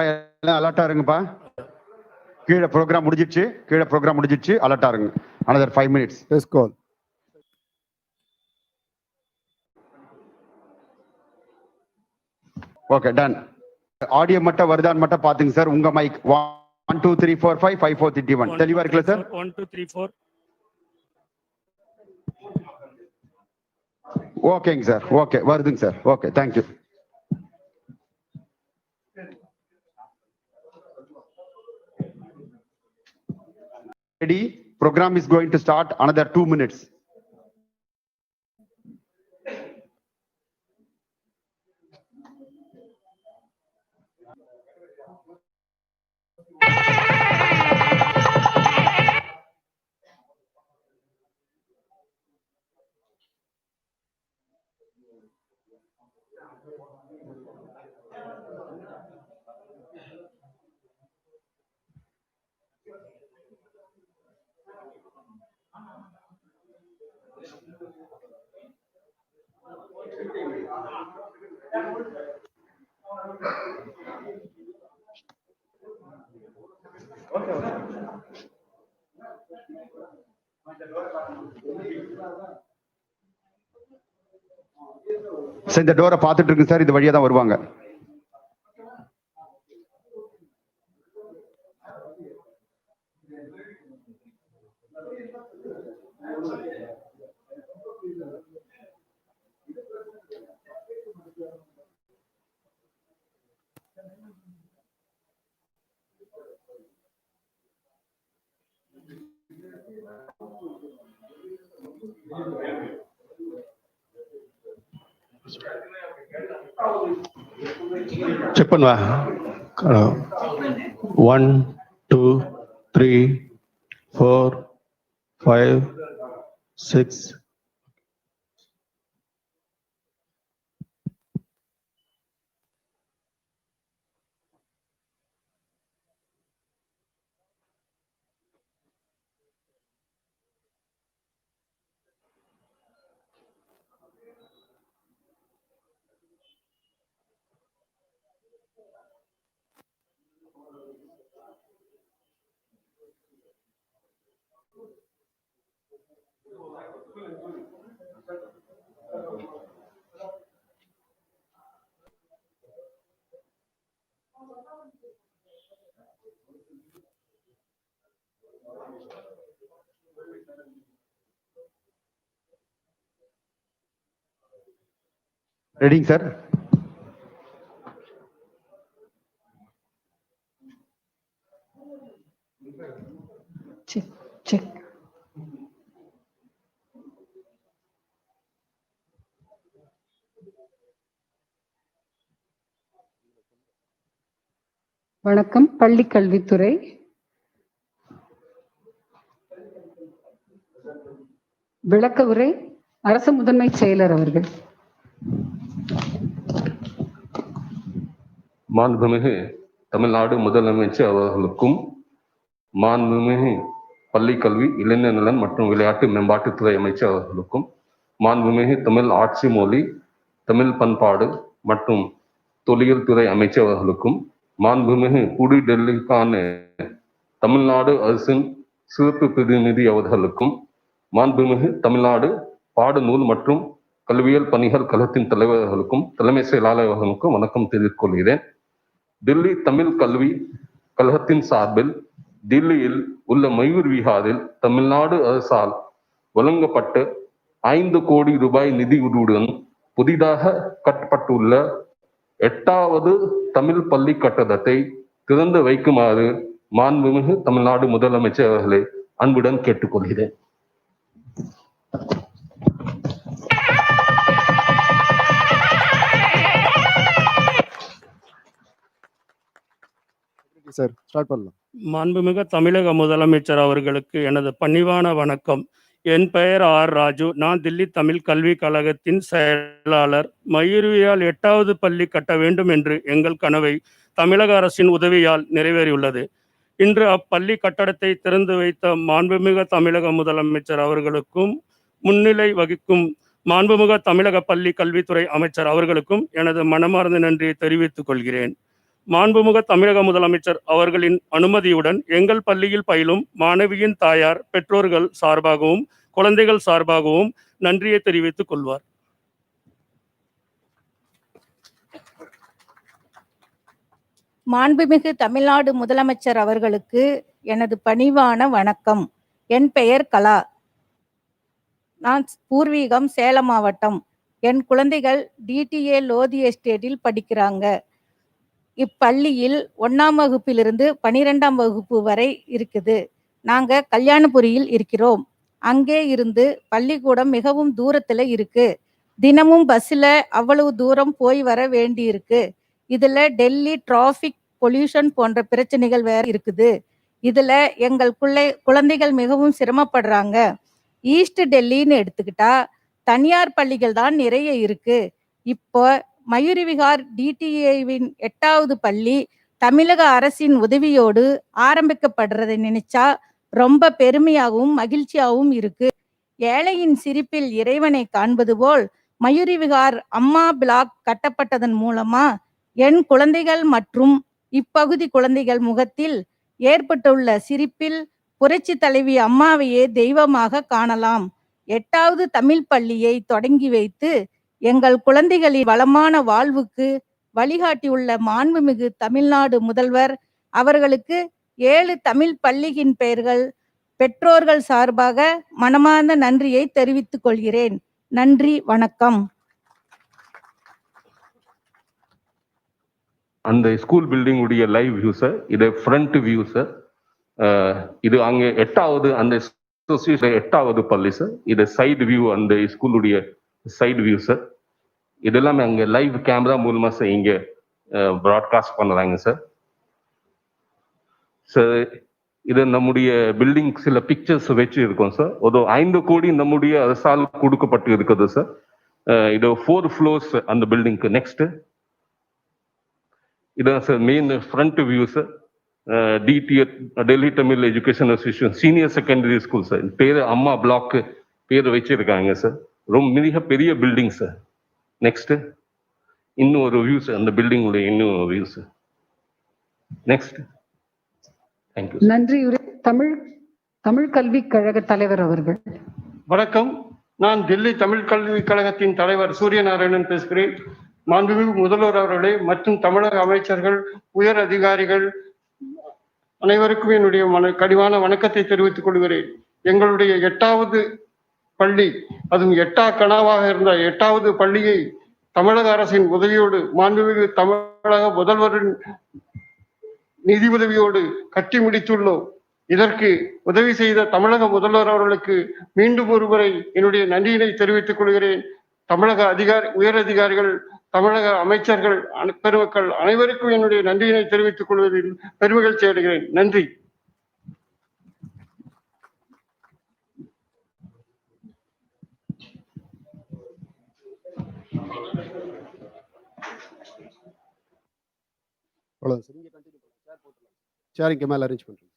எல்லாம் அலர்ட்டா இருங்கப்பா. கீழே ப்ரோக்ராம் முடிஞ்சிடுச்சு. அலர்ட்டா இருங்க. another 5 minutes. Let's call. Okay, done. Audio மட்டும் வருதான்னு மட்டும் பாத்துங்க சார். உங்க மைக் 1 2 3 4 5 5 4 3 1 தெளிவா இருக்குல்ல சார்? 1 2 3 4. ஓகேங்க சார். ஓகே, வருதுங்க sir. Okay, thank you. Ready? Program is going to start another 2 minutes. Sir, இந்த டோரை பார்த்துட்டு இருக்கு சார். இது வழியா தான் வருவாங்க. செக் பண்ணுவா. 1 2 3 4 5 6. ரெடிங்க சார்? செக். வணக்கம். பள்ளி கல்வித்துறை விளக்க உரை அரசு முதன்மை செயலர் அவர்கள். மாண்புமிகு தமிழ்நாடு முதலமைச்சர் அவர்களுக்கும், மாண்புமிகு பள்ளி கல்வி, இளைஞர் நலன் மற்றும் விளையாட்டு மேம்பாட்டுத்துறை அமைச்சர் அவர்களுக்கும், மாண்புமிகு தமிழ் ஆட்சி மொழி, தமிழ் பண்பாடு மற்றும் தொல்லியல் துறை அமைச்சர் அவர்களுக்கும், மாண்புமிகு புதுடெல்லிக்கான தமிழ்நாடு அரசின் சிறப்பு பிரதிநிதி அவர்களுக்கும், மாண்புமிகு தமிழ்நாடு பாடநூல் மற்றும் கல்வியல் பணிகள் கழகத்தின் தலைவர்களுக்கும் தலைமை செயலாளர்களுக்கும் வணக்கம் தெரிவித்துக் கொள்கிறேன். தில்லி தமிழ் கல்வி கழகத்தின் சார்பில் தில்லியில் உள்ள மயூர் விஹாரில் தமிழ்நாடு அரசால் வழங்கப்பட்ட 5 கோடி ரூபாய் நிதியுடன் புதிதாக கட்டப்பட்டுள்ள 8வது தமிழ் பள்ளி கட்டடத்தை திறந்து வைக்குமாறு மாண்புமிகு தமிழ்நாடு முதலமைச்சர் அவர்களை அன்புடன் கேட்டுக்கொள்கிறேன். சார், ஸ்டார்ட் பண்ணலாம். மாண்புமிகு தமிழக முதலமைச்சர் அவர்களுக்கு எனது பணிவான வணக்கம். என் பெயர் ஆர் ராஜு. நான் தில்லி தமிழ் கல்வி கழகத்தின் செயலாளர். மயூர்வியால் 8வது பள்ளி கட்ட வேண்டும் என்று எங்கள் கனவை தமிழக அரசின் உதவியால் நிறைவேறியுள்ளது. இன்று அப்பள்ளி கட்டடத்தை திறந்து வைத்த மாண்புமிகு தமிழக முதலமைச்சர் அவர்களுக்கும், முன்னிலை வகிக்கும் மாண்புமிகு தமிழக பள்ளி கல்வித்துறை அமைச்சர் அவர்களுக்கும் எனது மனமார்ந்த நன்றியை தெரிவித்துக் கொள்கிறேன். மாண்புமிகு தமிழக முதலமைச்சர் அவர்களின் அனுமதியுடன் எங்கள் பள்ளியில் பயிலும் மாணவியின் தாயார் பெற்றோர்கள் சார்பாகவும் குழந்தைகள் சார்பாகவும் நன்றியை தெரிவித்துக் கொள்வார். மாண்புமிகு தமிழ்நாடு முதலமைச்சர் அவர்களுக்கு எனது பணிவான வணக்கம். என் பெயர் கலா. நான் பூர்வீகம் சேலம் மாவட்டம். என் குழந்தைகள் டிடிஏ லோதி எஸ்டேட்டில் படிக்கிறாங்க. இப்பள்ளியில் 1ஆம் வகுப்பிலிருந்து 12ஆம் வகுப்பு வரை இருக்குது. நாங்க கல்யாணபுரியில் இருக்கிறோம். அங்கே இருந்து பள்ளிக்கூடம் மிகவும் தூரத்துல இருக்கு. தினமும் பஸ்ல அவ்வளவு தூரம் போய் வர வேண்டி இருக்கு. இதுல டெல்லி டிராபிக் பொல்யூஷன் போன்ற பிரச்சனைகள் வேற இருக்குது. இதுல எங்கள் குழந்தைகள் மிகவும் சிரமப்படுறாங்க. ஈஸ்ட் டெல்லின்னு எடுத்துக்கிட்டா தனியார் பள்ளிகள் தான் நிறைய இருக்கு. இப்போ மயூரி விகார் டிடிஏவின் 8வது பள்ளி தமிழக அரசின் உதவியோடு ஆரம்பிக்கப்படுறதை நினைச்சா ரொம்ப பெருமையாகவும் மகிழ்ச்சியாகவும் இருக்கு. ஏழையின் சிரிப்பில் இறைவனை காண்பது போல் மயூரி விகார் அம்மா பிளாக் கட்டப்பட்டதன் மூலமா என் குழந்தைகள் மற்றும் இப்பகுதி குழந்தைகள் முகத்தில் ஏற்பட்டுள்ள சிரிப்பில் புரட்சி தலைவி அம்மாவையே தெய்வமாக காணலாம். 8வது தமிழ் பள்ளியை தொடங்கி வைத்து எங்கள் குழந்தைகளின் வளமான வாழ்வுக்கு வழிகாட்டியுள்ள மாண்புமிகு தமிழ்நாடு முதல்வர் அவர்களுக்கு 7 தமிழ் பள்ளியின் பெற்றோர்கள் சார்பாக மனமார்ந்த நன்றியை தெரிவித்துக் கொள்கிறேன். நன்றி, வணக்கம். அந்த ஸ்கூல் பில்டிங் உடைய லைவ் வியூ சார். இது ஃப்ரண்ட் வியூ சார். இது அங்கே 8வது அந்த 8வது பள்ளி சார். இது சைடு வியூ, அந்த ஸ்கூலுடைய சைடு வியூ சார். இதெல்லாம் அங்கே லைவ் கேமரா மூலமா சார் இங்கே ப்ராட்காஸ்ட் பண்ணுறாங்க சார். சார் இது நம்முடைய பில்டிங் சில பிக்சர்ஸ் வச்சு இருக்கோம் சார். ஒரு 5 கோடி நம்முடைய அரசால் கொடுக்கப்பட்டு இருக்குது சார். இது 4 ஃப்ளோர்ஸ் அந்த பில்டிங்க்கு. நெக்ஸ்ட் இதான் sir main front view sir. DTA Delhi Tamil education association senior secondary school sir. பேர் அம்மா பிளாக் பேர் வச்சிருக்காங்க சார். ரொம்ப மிக பெரிய பில்டிங் சார். நெக்ஸ்ட் இன்னும் ஒரு வியூ சார். அந்த பில்டிங் உடைய இன்னும் ஒரு வியூ சார். நெக்ஸ்ட். தேங்க்யூ. நன்றி. தமிழ் கல்விக் கழக தலைவர் அவர்கள். வணக்கம். நான் தில்லி தமிழ் கல்விக் கழகத்தின் தலைவர் சூரியநாராயணன் பேசுகிறேன். மாண்புமிகு முதல்வர் அவர்களே மற்றும் தமிழக அமைச்சர்கள், உயர் அதிகாரிகள் அனைவருக்கும் என்னுடைய கனிவான வணக்கத்தை தெரிவித்துக் கொள்கிறேன். எங்களுடைய 8வது பள்ளி, அதுவும் 8ஆ கனவாக இருந்த 8வது பள்ளியை தமிழக அரசின் உதவியோடு மாண்புமிகு தமிழக முதல்வரின் நிதி உதவியோடு கட்டி முடித்துள்ளோம். இதற்கு உதவி செய்த தமிழக முதல்வர் அவர்களுக்கு மீண்டும் ஒருமுறை என்னுடைய நன்றியினை தெரிவித்துக் கொள்கிறேன். தமிழக உயர் அதிகாரிகள், தமிழக அமைச்சர்கள், பெருமக்கள் அனைவருக்கும் என்னுடைய நன்றியினை தெரிவித்துக் கொள்வதில் பெருமகிழ்ச்சி அடைகிறேன். நன்றி. சேர் இங்க மேல அரேஞ்ச் பண்றேன்.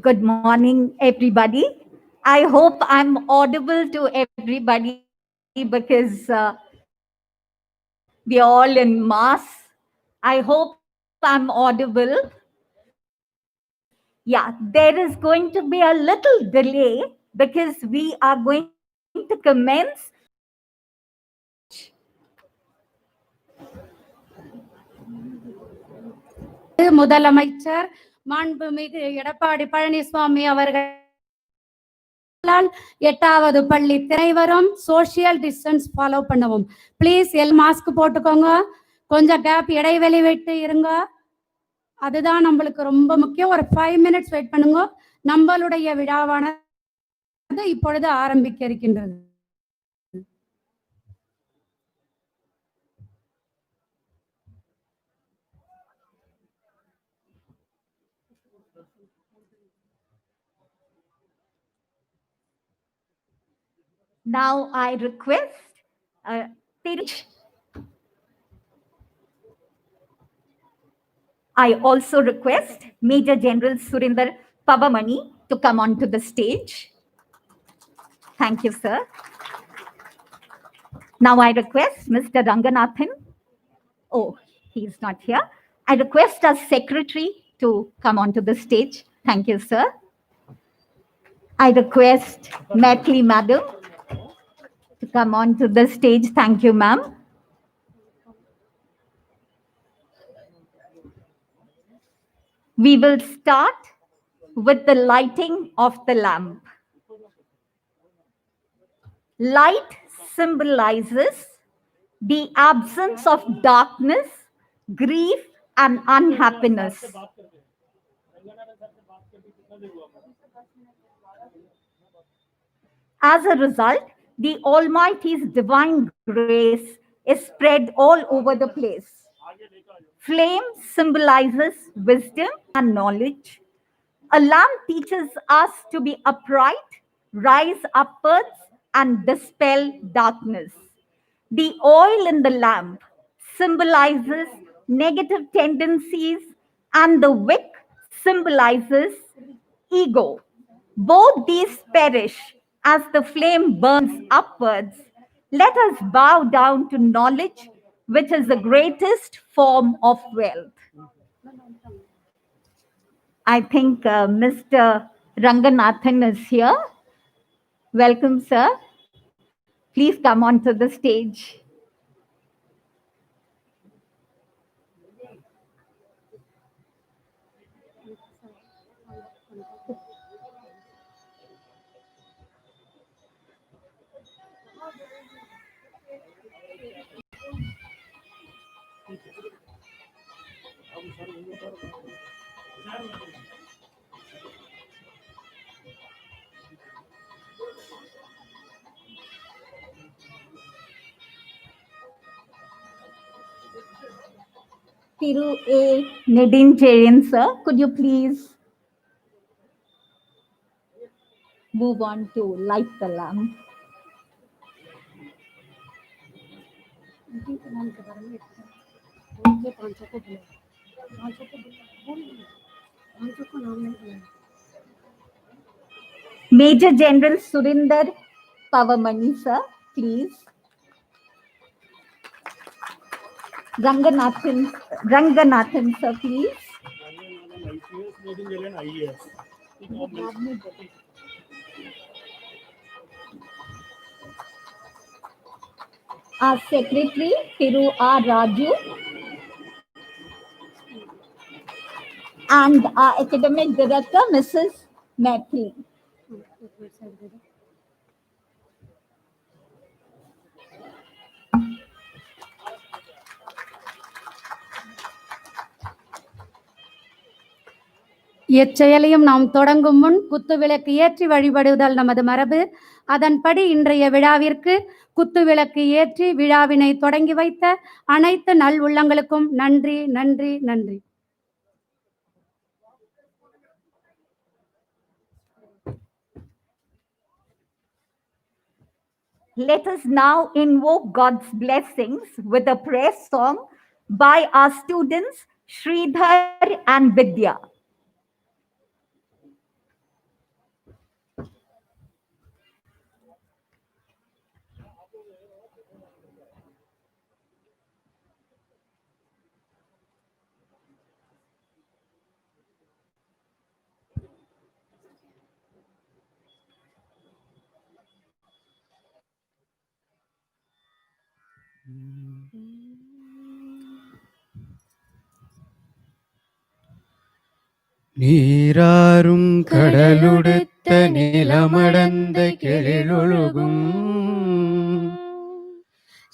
Good morning, everybody. I hope I'm audible to everybody because we are all in mass. I hope I'm audible. Yeah, there is going to be a little delay because we are going to commence. முதலமைச்சர் மாண்புமிகு எடப்பாடி பழனிசாமி அவர்களால் 8வது பள்ளி திரைவரும் social distance follow பண்ணுவோம். Please mask போட்டுக்கோங்க. கொஞ்சம் gap இடைவெளி விட்டு இருங்க. அதுதான் நம்மளுக்கு ரொம்ப முக்கியம். ஒரு 5 minutes வெயிட் பண்ணுங்க. நம்மளுடைய விழாவானது இப்பொழுது ஆரம்பிக்க இருக்கின்றது. Now I request Tiruch. I also request Major General Surinder Pavamani to come onto the stage. Thank you, sir. Now I request Mr. Ranganathan. Oh, he's not here. I request our secretary to come onto the stage. Thank you, sir. I request Maithili Madam to come onto the stage. Thank you, ma'am. We will start with the lighting of the lamp. Light symbolizes the absence of darkness, grief, and unhappiness. As a result, the Almighty's divine grace is spread all over the place. Flame symbolizes wisdom and knowledge. A lamp teaches us to be upright, rise upwards, and dispel darkness. The oil in the lamp symbolizes negative tendencies, and the wick symbolizes ego. Both these perish as the flame burns upwards. Let us bow down to knowledge, which is the greatest form of wealth. I think Mr. Ranganathan is here. Welcome, sir. Please come onto the stage. Thiru A. Nedincherian, sir, could you please move on to light the lamp? Major General Surinder Pavamani, sir, please. Ranganathan, sir, please. Our Secretary, Thiru R. Raju, and our Academic Director, Mrs. Maithili. எச்செயலையும் நாம் தொடங்கும் முன் குத்துவிளக்கு ஏற்றி வழிபடுதல் நமது மரபு. அதன்படி இன்றைய விழாவிற்கு குத்துவிளக்கு ஏற்றி விழாவினை தொடங்கி வைத்த அனைத்து நல் உள்ளங்களுக்கும் நன்றி, நன்றி, நன்றி. Let us now invoke God's blessings with a prayer song by our students Sridhar and Vidya. நீராறும் கடலுடுத்த நிலமடந்த கெழிலொழுகும்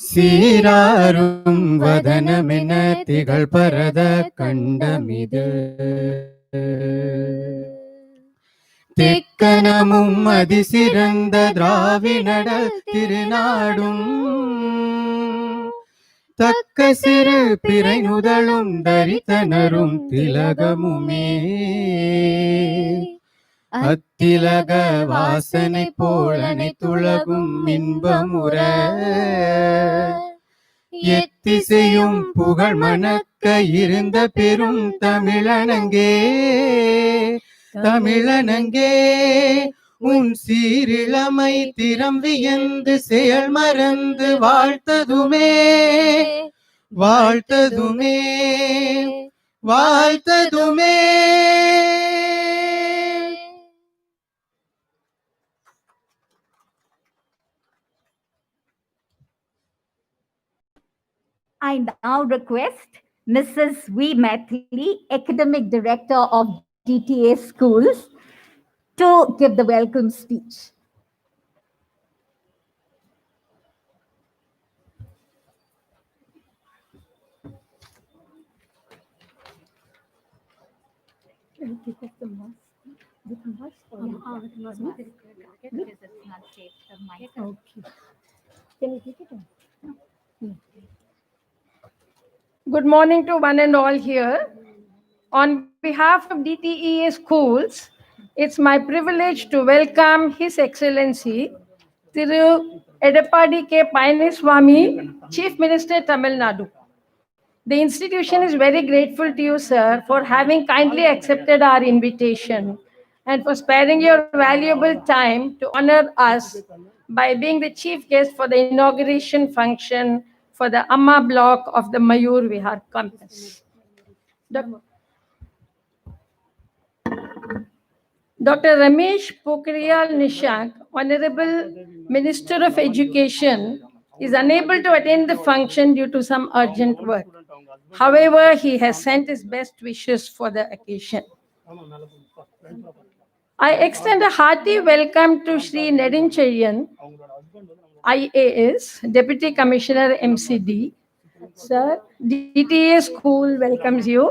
சீராறும் வதனமென திகழ் பரத கண்டமிது தெக்கனமும் அதிசிறந்த திராவிடர் திருநாடும் தக்க சிறு பிறை நுதலும் தரித்தனரும் திலகமுமே அத்திலக வாசனை போல் அனைத்துலகும் இன்பமுற எத்திசையும் புகழ் மணக்க இருந்த பெரும் தமிழனங்கே தமிழனங்கே உன் சீரிழமை திறம் வியந்து செயல் மறந்து வாழ்த்ததுமே வாழ்த்ததுமே வாழ்த்ததுமே. I now request Mrs. V. Maithili, Academic Director of DTA Schools, to give the welcome speech. Good morning to one and all here. On behalf of DTEA Schools, it's my privilege to welcome His Excellency Thiru Edappadi K. Palaniswamy, Chief Minister, Tamil Nadu. The institution is very grateful to you, sir, for having kindly accepted our invitation and for sparing your valuable time to honor us by being the chief guest for the inauguration function for the Amma block of the Mayur Vihar campus. Dr. Ramesh Pokhriyal Nishank, Honorable Minister of Education, is unable to attend the function due to some urgent work. However, he has sent his best wishes for the occasion. I extend a hearty welcome to Shri Nedunchezhiyan, IAS, Deputy Commissioner MCD. Sir, DTA School welcomes you.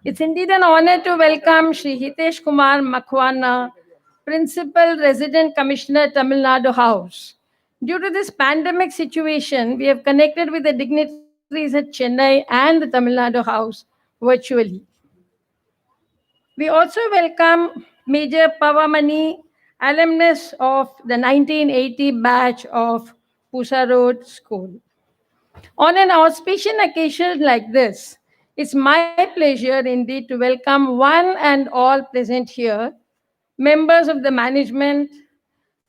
It's indeed an honor to welcome Shri Hitesh Kumar Makhwana, Principal Resident Commissioner, Tamil Nadu House. Due to this pandemic situation, we have connected with the dignitaries at Chennai and the Tamil Nadu House virtually. We also welcome Major Pavamani, alumnus of the 1980 batch of Pusa Road School. On an auspicious occasion like this, it's my pleasure indeed to welcome one and all present here, members of the management,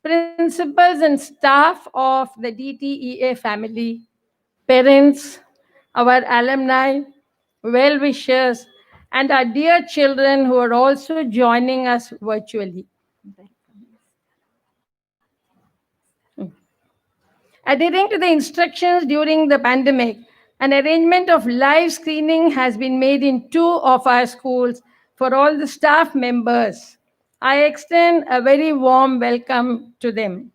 principals and staff of the DTEA family, parents, our alumni, well-wishers, and our dear children who are also joining us virtually. Adhering to the instructions during the pandemic, an arrangement of live screening has been made in 2 of our schools for all the staff members. I extend a very warm welcome to them.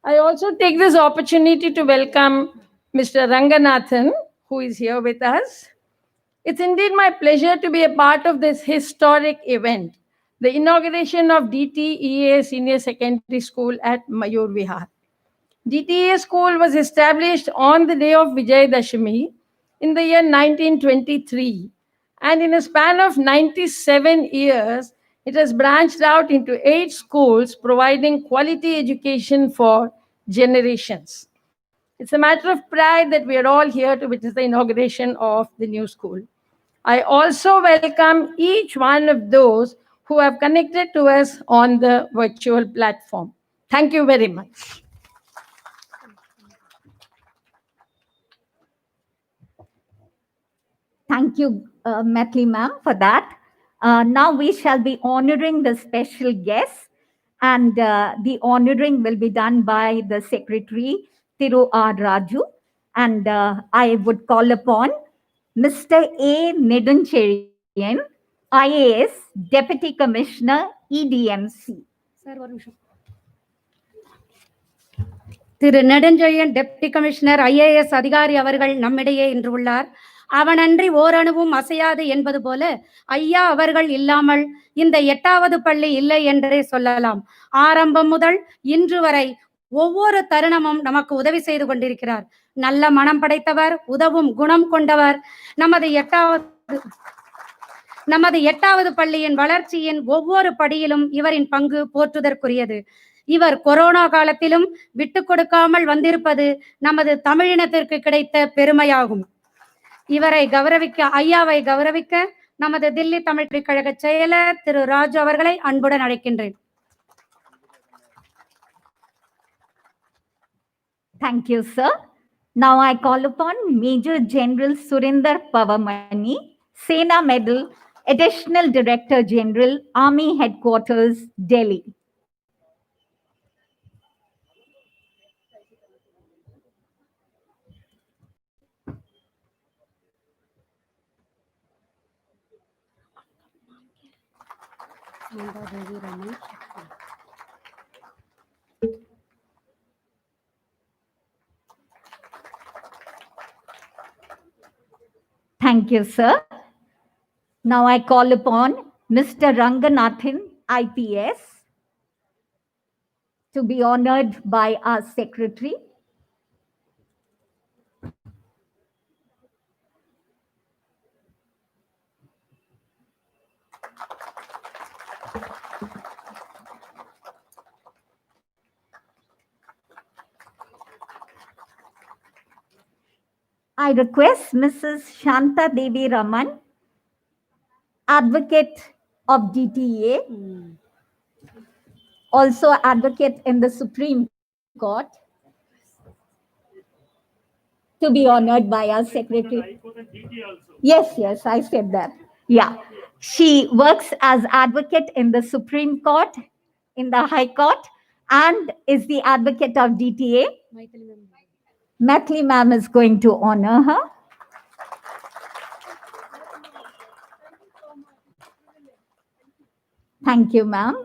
I also take this opportunity to welcome Mr. Ranganathan, who is here with us. It's indeed my pleasure to be a part of this historic event, the inauguration of DTEA Senior Secondary School at Mayur Vihar. DTEA School was established on the day of Vijayadashami in the year 1923, and in a span of 97 years, it has branched out into 8 schools providing quality education for generations. It's a matter of pride that we are all here to witness the inauguration of the new school. I also welcome each one of those who have connected to us on the virtual platform. Thank you very much. Thank you, Maithili ma'am, for that. Now we shall be honoring the special guests, and the honoring will be done by the Secretary, Thiru R. Raju, and I would call upon Mr. A. Nedunchezhiyan, IAS, Deputy Commissioner, EDMC. Thiru Nedunchezhiyan deputy commissioner IAS அதிகாரி அவர்கள் நம்மிடையே இன்று உள்ளார். அவனன்றி ஓரணுவும் அசையாது என்பது போல ஐயா அவர்கள் இல்லாமல் இந்த 8வது பள்ளி இல்லை என்றே சொல்லலாம். ஆரம்பம் முதல் இன்று வரை ஒவ்வொரு தருணமும் நமக்கு உதவி செய்து கொண்டிருக்கிறார். நல்ல மனம் படைத்தவர், உதவும் குணம் கொண்டவர். நமது 8வது பள்ளியின் வளர்ச்சியின் ஒவ்வொரு படியிலும் இவரின் பங்கு போற்றுதற்குரியது. இவர் கொரோனா காலத்திலும் விட்டு கொடுக்காமல் வந்திருப்பது நமது தமிழினத்திற்கு கிடைத்த பெருமையாகும். ஐயாவை கௌரவிக்க நமது தில்லி தமிழ் கழக செயலர் திரு ராஜு அவர்களை அன்புடன் அழைக்கின்றேன். Thank you, sir. Now I call upon Major General Surinder Pavamani, Sena Medal, Additional Director General, Army Headquarters, Delhi. Thank you, sir. Now I call upon Mr. Ranganathan, IPS, to be honored by our secretary. I request Mrs. Shanta Devi Raman, advocate of DTA, also advocate in the Supreme Court, to be honored by our secretary. Yes, I said that. Yeah. She works as advocate in the Supreme Court, in the High Court, and is the advocate of DTA. Maithili ma'am is going to honor her. Thank you, ma'am.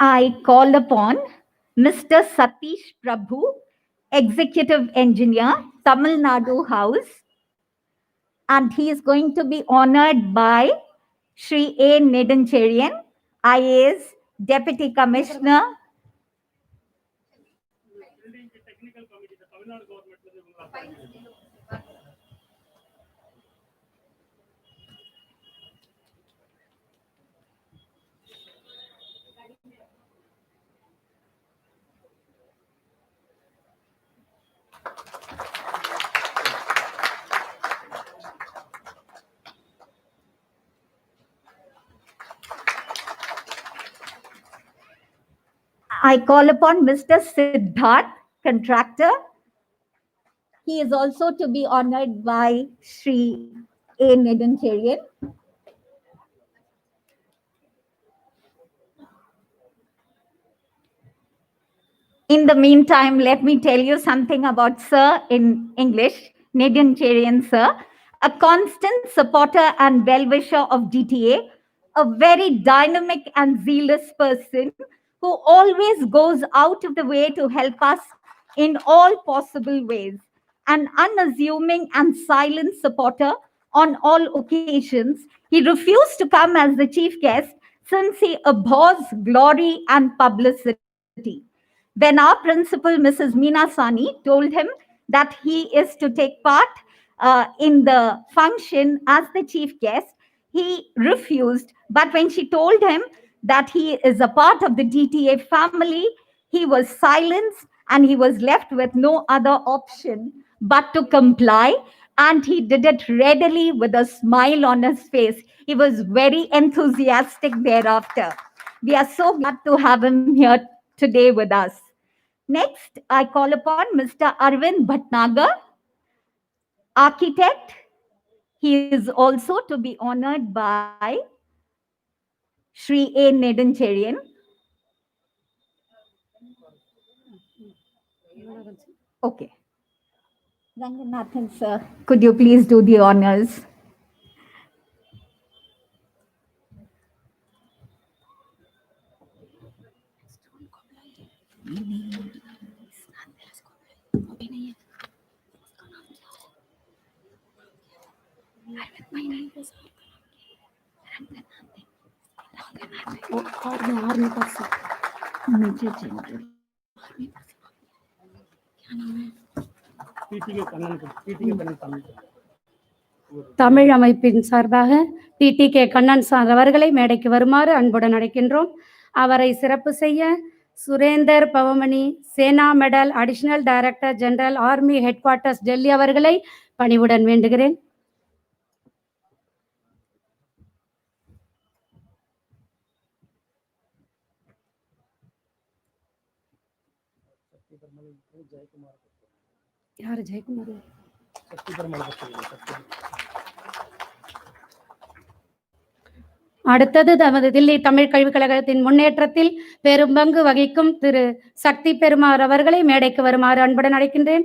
I call upon Mr. Satish Prabhu, Executive Engineer, Tamil Nadu House, and he is going to be honored by Shri A. Nedancherian, IAS, Deputy Commissioner. I call upon Mr. Siddharth, contractor. He is also to be honored by Shri A. Nedancherian. In the meantime, let me tell you something about Sir in English, Nedancherian Sir, a constant supporter and well-wisher of DTA, a very dynamic and zealous person who always goes out of the way to help us in all possible ways, an unassuming and silent supporter on all occasions. He refused to come as the chief guest since he abhors glory and publicity. When our principal, Mrs. Meena Sani, told him that he is to take part in the function as the chief guest, he refused. But when she told him that he is a part of the DTA family, he was silenced and he was left with no other option but to comply. And he did it readily with a smile on his face. He was very enthusiastic thereafter. We are so glad to have him here today with us. Next, I call upon Mr. Arvind Bhatnagar, architect. He is also to be honored by Shri A. Nedancherian. Okay. Ranganathan, sir, could you please do the honors? Tamil அமைப்பின் சார்பாக TTK Kannan sir அவர்களை மேடைக்கு வருமாறு அன்புடன் அழைக்கின்றோம். அவரை சிறப்பு செய்ய Surender Pavamani, Sena medal additional director general army headquarters Delhi அவர்களை பணிவுடன் வேண்டுகிறேன். யாரு ஜெயக்குமார்? அடுத்தது நமது தில்லி தமிழ் கல்விக் கழகத்தின் முன்னேற்றத்தில் பெரும் பங்கு வகிக்கும் திரு சக்தி பெருமாள் அவர்களை மேடைக்கு வருமாறு அன்புடன் அழைக்கின்றேன்.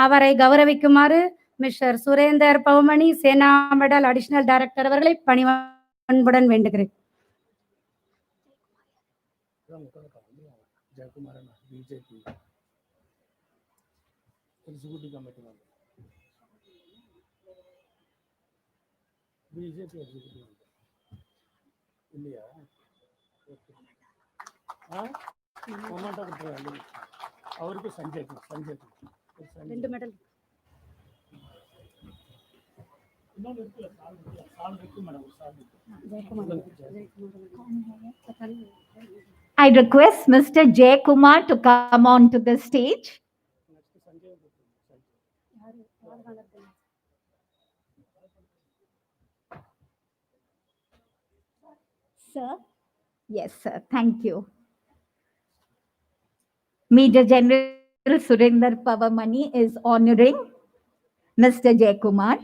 அவரை கௌரவிக்குமாறு mister Surender Pavamani, Sena medal additional director அவர்களை அன்புடன் வேண்டுகிறேன். அவருக்கு சஞ்சய் ரெண்டு medal I request Mr. Jay Kumar to come on to the stage. Sir? Yes, sir. Thank you. Major General Surinder Pavamani is honoring Mr. Jay Kumar.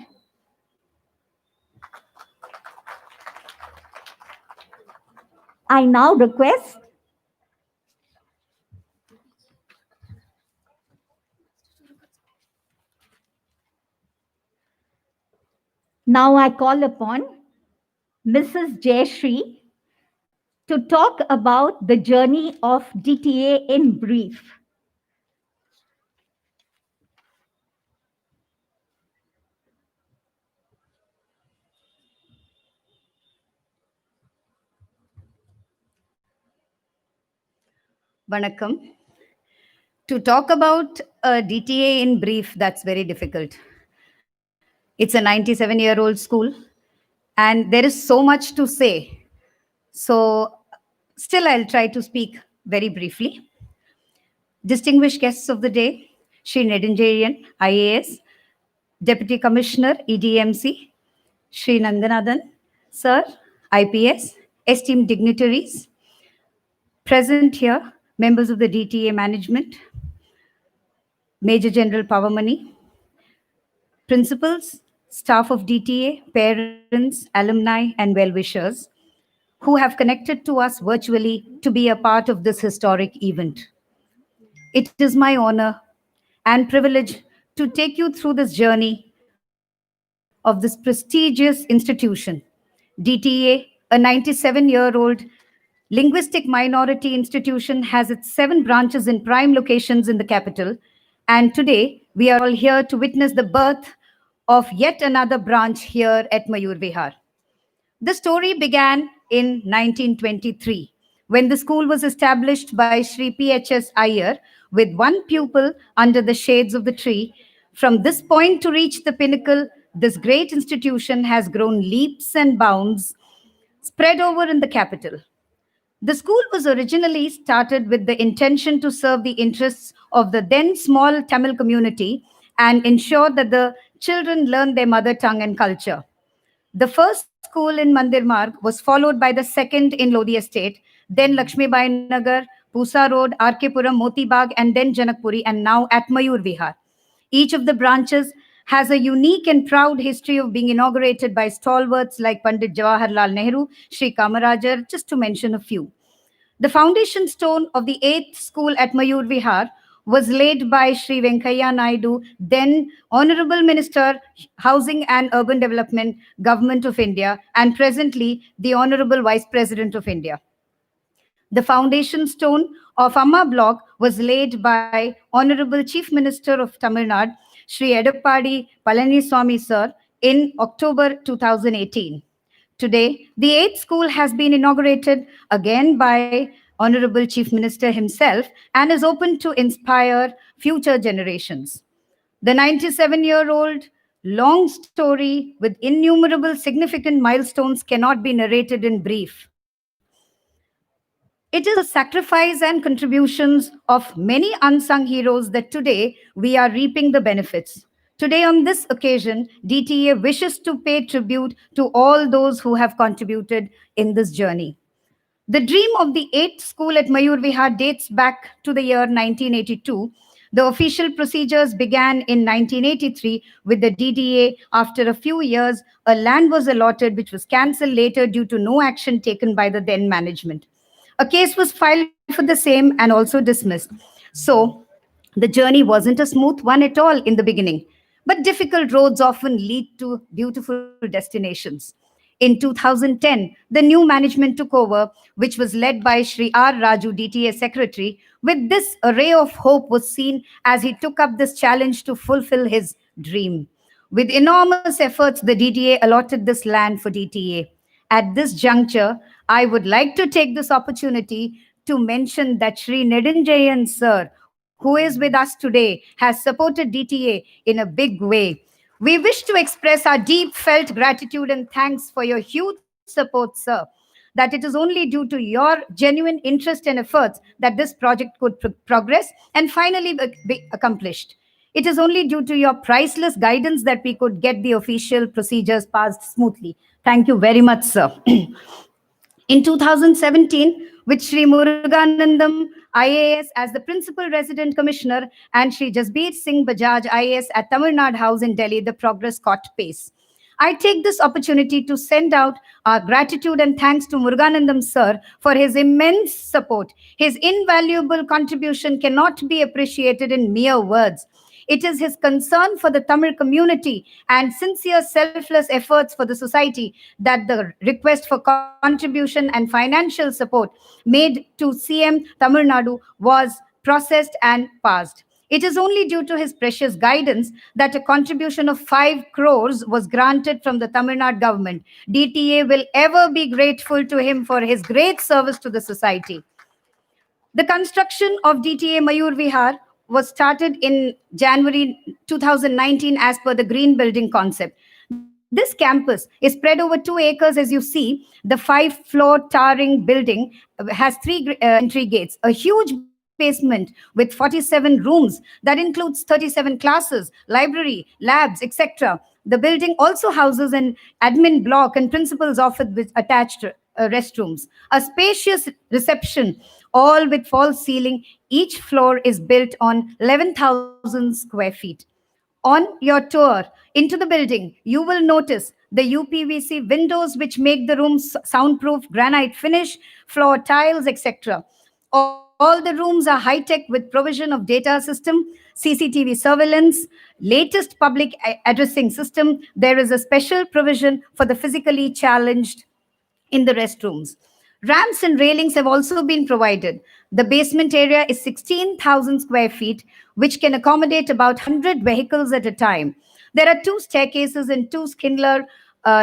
I now request now I call upon Mrs. Jayashree to talk about the journey of DTA in brief. Vanakkam. To talk about DTA in brief, that's very difficult. It's a 97-year-old school, and there is so much to say. So still, I'll try to speak very briefly. Distinguished guests of the day, Shri Nedunjeriyan, IAS, Deputy Commissioner, EDMC, Shri Nandanathan, Sir, IPS, esteemed dignitaries, present here, members of the DTA management, Major General Pavamani, principals, staff of DTA, parents, alumni, and well-wishers who have connected to us virtually to be a part of this historic event. It is my honor and privilege to take you through this journey of this prestigious institution. DTA, a 97-year-old linguistic minority institution, has its 7 branches in prime locations in the capital. And today, we are all here to witness the birth of yet another branch here at Mayur Vihar. The story began in 1923, when the school was established by Shri P.H.S. Iyer with 1 pupil under the shades of the tree. From this point to reach the pinnacle, this great institution has grown leaps and bounds, spread over in the capital. The school was originally started with the intention to serve the interests of the then small Tamil community and ensure that the children learn their mother tongue and culture. The first school in Mandir Marg was followed by the second in Lodi Estate, then Lakshmibai Nagar, Pusa Road, R.K. Puram, Moti Bagh, and then Janakpuri, and now at Mayur Vihar. Each of the branches has a unique and proud history of being inaugurated by stalwarts like Pandit Jawaharlal Nehru, Shri Kamarajar, just to mention a few. The foundation stone of the 8th school at Mayur Vihar was laid by Shri Venkaiah Naidu, then Honorable Minister, Housing and Urban Development, Government of India, and presently the Honorable Vice President of India. The foundation stone of Amma Block was laid by Honorable Chief Minister of Tamil Nadu, Shri Edappadi Palaniswamy Sir, in October 2018. Today, the 8th school has been inaugurated again by Honorable Chief Minister himself and is open to inspire future generations. The 97-year-old long story with innumerable significant milestones cannot be narrated in brief. It is the sacrifice and contributions of many unsung heroes that today we are reaping the benefits. Today, on this occasion, DTA wishes to pay tribute to all those who have contributed in this journey. The dream of the 8th school at Mayur Vihar dates back to the year 1982. The official procedures began in 1983 with the DDA. After a few years, a land was allotted which was cancelled later due to no action taken by the then management. A case was filed for the same and also dismissed. So the journey wasn't a smooth one at all in the beginning, but difficult roads often lead to beautiful destinations. In 2010, the new management took over, which was led by Shri R. Raju, DTA Secretary. With this, a ray of hope was seen as he took up this challenge to fulfill his dream. With enormous efforts, the DTA allotted this land for DTA. At this juncture, I would like to take this opportunity to mention that Shri Nedunjayan Sir, who is with us today, has supported DTA in a big way. We wish to express our deep felt gratitude and thanks for your huge support, sir, that it is only due to your genuine interest and efforts that this project could progress and finally be accomplished. It is only due to your priceless guidance that we could get the official procedures passed smoothly. Thank you very much, sir. In 2017, with Shri Muruganandam IAS as the Principal Resident Commissioner and Shri Jasbir Singh Bajaj IAS at Tamil Nadu House in Delhi, the progress caught pace. I take this opportunity to send out our gratitude and thanks to Muruganandam sir for his immense support. His invaluable contribution cannot be appreciated in mere words. It is his concern for the Tamil community and sincere selfless efforts for the society that the request for contribution and financial support made to CM Tamil Nadu was processed and passed. It is only due to his precious guidance that a contribution of 5 crores was granted from the Tamil Nadu government. DTA will ever be grateful to him for his great service to the society. The construction of DTA Mayur Vihar was started in January 2019 as per the green building concept. This campus is spread over 2 acres. As you see, the 5-floor towering building has 3 entry gates, a huge basement with 47 rooms that includes 37 classes, library, labs, etc. The building also houses an admin block and principal's office with attached restrooms, a spacious reception, all with false ceiling. Each floor is built on 11,000 square feet. On your tour into the building, you will notice the UPVC windows which make the rooms soundproof, granite finish, floor tiles, etc. All the rooms are high-tech with provision of data system, CCTV surveillance, latest public addressing system. There is a special provision for the physically challenged in the restrooms. Ramps and railings have also been provided. The basement area is 16,000 square feet, which can accommodate about 100 vehicles at a time. There are 2 staircases and 2 Schindler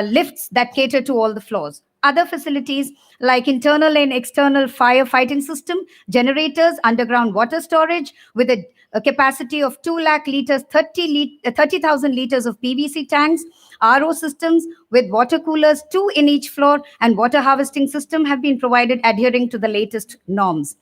lifts that cater to all the floors. Other facilities like internal and external firefighting system, generators, underground water storage with a capacity of 2 lakh liters, 30,000 liters of PVC tanks, RO systems with water coolers, 2 in each floor, and water harvesting system have been provided adhering to the latest norms.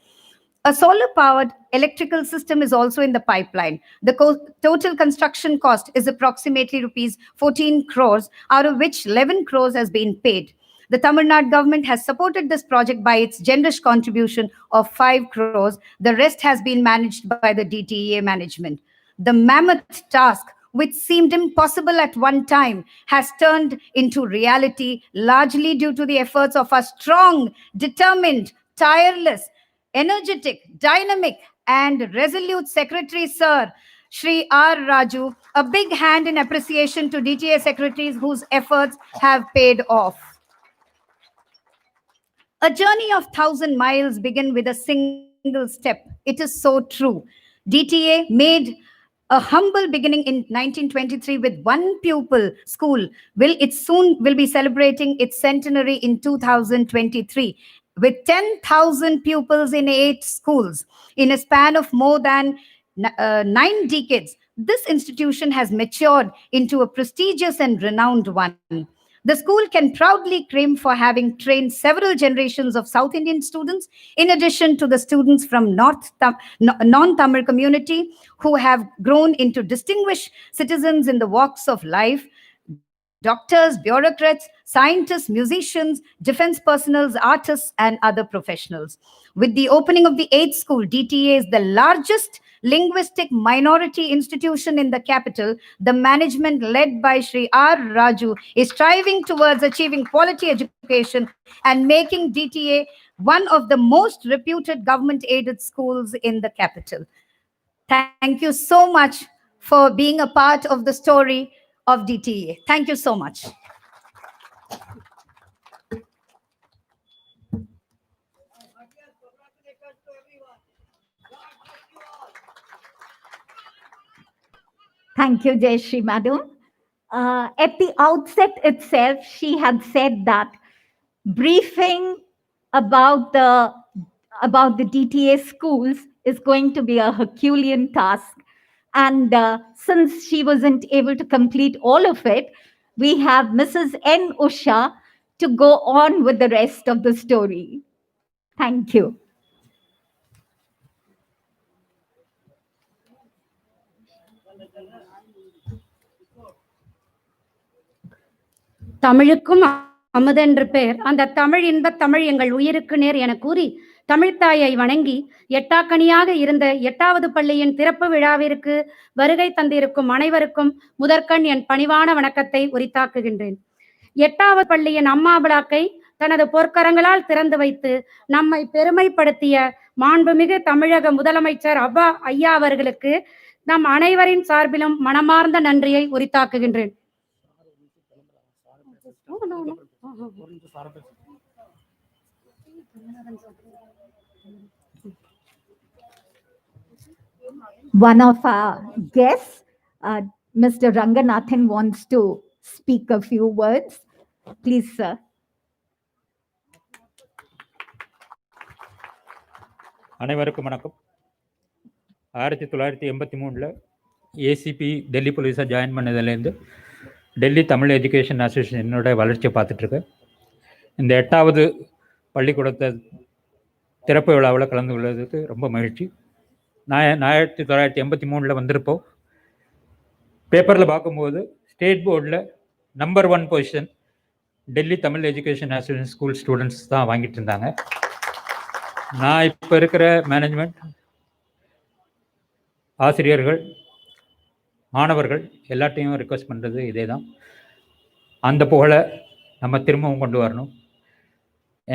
A solar-powered electrical system is also in the pipeline. The total construction cost is approximately rupees 14 crores, out of which 11 crores has been paid. The Tamil Nadu government has supported this project by its generous contribution of 5 crores. The rest has been managed by the DTA management. The mammoth task, which seemed impossible at one time, has turned into reality largely due to the efforts of our strong, determined, tireless, energetic, dynamic, and resolute Secretary, Sir Shri R. Raju. A big hand in appreciation to DTA secretaries whose efforts have paid off. A journey of 1,000 miles begin with a single step. It is so true. DTA made A humble beginning in 1923 with one pupil school it soon will be celebrating its centenary in 2023 with 10,000 pupils in 8 schools in a span of more than 9 decades. This institution has matured into a prestigious and renowned one. The school can proudly claim for having trained several generations of South Indian students, in addition to the students from non-Tamil community who have grown into distinguished citizens in the walks of life. Doctors, bureaucrats, scientists, musicians, defense personnel, artists, and other professionals. With the opening of the 8th school, DTA is the largest linguistic minority institution in the capital. The management led by Sri R. Raju is striving towards achieving quality education and making DTA one of the most reputed government-aided schools in the capital. Thank you so much for being a part of the story of DTA. Thank you so much. Thank you, Jayashree Madam. At the outset itself, she had said that briefing about the DTA schools is going to be a Herculean task. And since she wasn't able to complete all of it, we have Mrs. N. Usha to go on with the rest of the story. Thank you. தமிழுக்கும் அமுதென்று பேர், அந்த தமிழ் இன்பத் தமிழ் எங்கள் உயிருக்கு நேர் என கூறி தமிழ்த்தாயை வணங்கி எட்டாக்கனியாக இருந்த 8வது பள்ளியின் திறப்பு விழாவிற்கு வருகை தந்திருக்கும் அனைவருக்கும் முதற்கண் என் பணிவான வணக்கத்தை உரித்தாக்குகின்றேன். 8வது பள்ளியின் அம்மா விழாக்கை தனது பொற்கரங்களால் திறந்து வைத்து நம்மை பெருமைப்படுத்திய மாண்புமிகு தமிழக முதலமைச்சர் அப்பா ஐயா அவர்களுக்கு நம் அனைவரின் சார்பிலும் மனமார்ந்த நன்றியை உரித்தாக்குகின்றேன். One of our guests, Mr. Ranganathan, wants to speak a few words. Please, sir. அனைவருக்கும் வணக்கம். 1983 ஏசிபி டெல்லி போலீஸாக ஜாயின் பண்ணதுலேருந்து டெல்லி தமிழ் எஜுகேஷன் அசோசியேஷனோட வளர்ச்சியை பார்த்துட்ருக்கேன். இந்த 8வது பள்ளிக்கூடத்தை திறப்பு விழாவில் கலந்து கொள்வதற்கு ரொம்ப மகிழ்ச்சி. நான் 1983 வந்திருப்போம். பேப்பரில் பார்க்கும்போது ஸ்டேட் போர்டில் number 1 position Delhi Tamil education association school students தான் வாங்கிட்டு இருந்தாங்க. நான் இப்போ இருக்கிற மேனேஜ்மெண்ட், ஆசிரியர்கள், மாணவர்கள் எல்லாத்தையும் ரிக்வெஸ்ட் பண்ணுறது இதே தான். அந்த புகழை நம்ம திரும்பவும் கொண்டு வரணும்.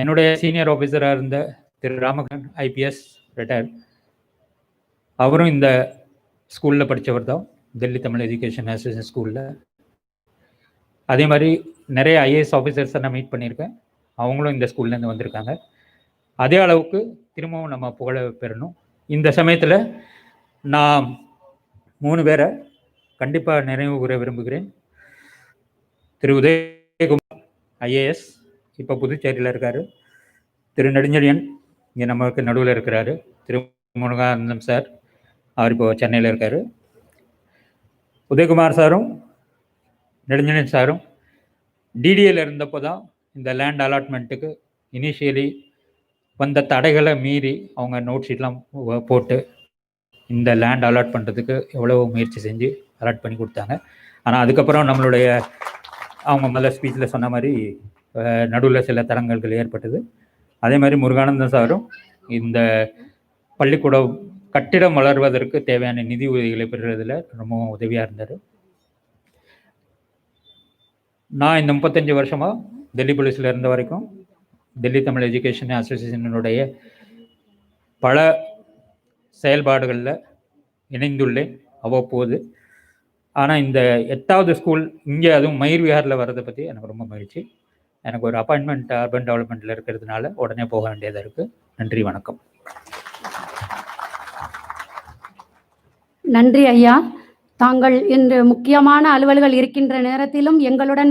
என்னுடைய சீனியர் ஆஃபீஸராக இருந்த திரு ராமகன் ஐபிஎஸ் ரிட்டையர்ட், அவரும் இந்த ஸ்கூலில் படித்தவர் தான், டெல்லி தமிழ் எஜுகேஷன் அசோசியேஷன் ஸ்கூலில். அதே மாதிரி நிறைய ஐஏஎஸ் ஆஃபீஸர்ஸை நான் மீட் பண்ணியிருக்கேன், அவங்களும் இந்த ஸ்கூல்லேருந்து வந்திருக்காங்க. அதே அளவுக்கு திரும்பவும் நம்ம புகழை பெறணும். இந்த சமயத்தில் நான் 3 பேரை கண்டிப்பாக நினைவு கூற விரும்புகிறேன். திரு உதயகுமார் ஐஏஎஸ், இப்போ புதுச்சேரியில் இருக்கார். திரு நெடுஞ்செழியன் இங்கே நமக்கு நடுவில் இருக்கிறாரு. திரு முருகானந்தம் சார், அவர் இப்போ சென்னையில் இருக்கார். உதயகுமார் சாரும் நெடுஞ்செழியன் சாரும் டிடிஏல இருந்தப்போ தான் இந்த லேண்ட் அலாட்மெண்ட்டுக்கு இனிஷியலி வந்த தடைகளை மீறி அவங்க நோட் ஷீட்லாம் போட்டு இந்த லேண்ட் அலாட் பண்ணுறதுக்கு எவ்வளோ முயற்சி செஞ்சு அலாட் பண்ணி கொடுத்தாங்க. ஆனால் அதுக்கப்புறம் நம்மளுடைய அவங்க முதல்ல ஸ்பீச்சில் சொன்ன மாதிரி நடுவில் சில தடங்கல்கள் ஏற்பட்டது. அதே மாதிரி முருகானந்தம் சாரும் இந்த பள்ளிக்கூடம் கட்டிடம் வளர்வதற்கு தேவையான நிதி உதவிகளை பெறுறதுல ரொம்ப உதவியாக இருந்தார். நான் இந்த 35 வருஷமாக டெல்லி போலீஸில் இருந்த வரைக்கும் டெல்லி தமிழ் எஜுகேஷன் அசோசியேஷனுடைய பல செயல்பாடுகளில் இணைந்துள்ளேன் அவ்வப்போது. ஆனால் இந்த 8வது ஸ்கூல் இங்கே, அதுவும் மயூர் விஹாரில் வர்றதை பற்றி எனக்கு ரொம்ப மகிழ்ச்சி. எனக்கு ஒரு அப்பாயின்மெண்ட் அர்பன் டெவலப்மெண்ட்டில் இருக்கிறதுனால உடனே போக வேண்டியதாக இருக்குது. நன்றி, வணக்கம். நன்றி ஐயா. தாங்கள் இன்று முக்கியமான அலுவல்கள் இருக்கின்ற நேரத்திலும் எங்களுடன்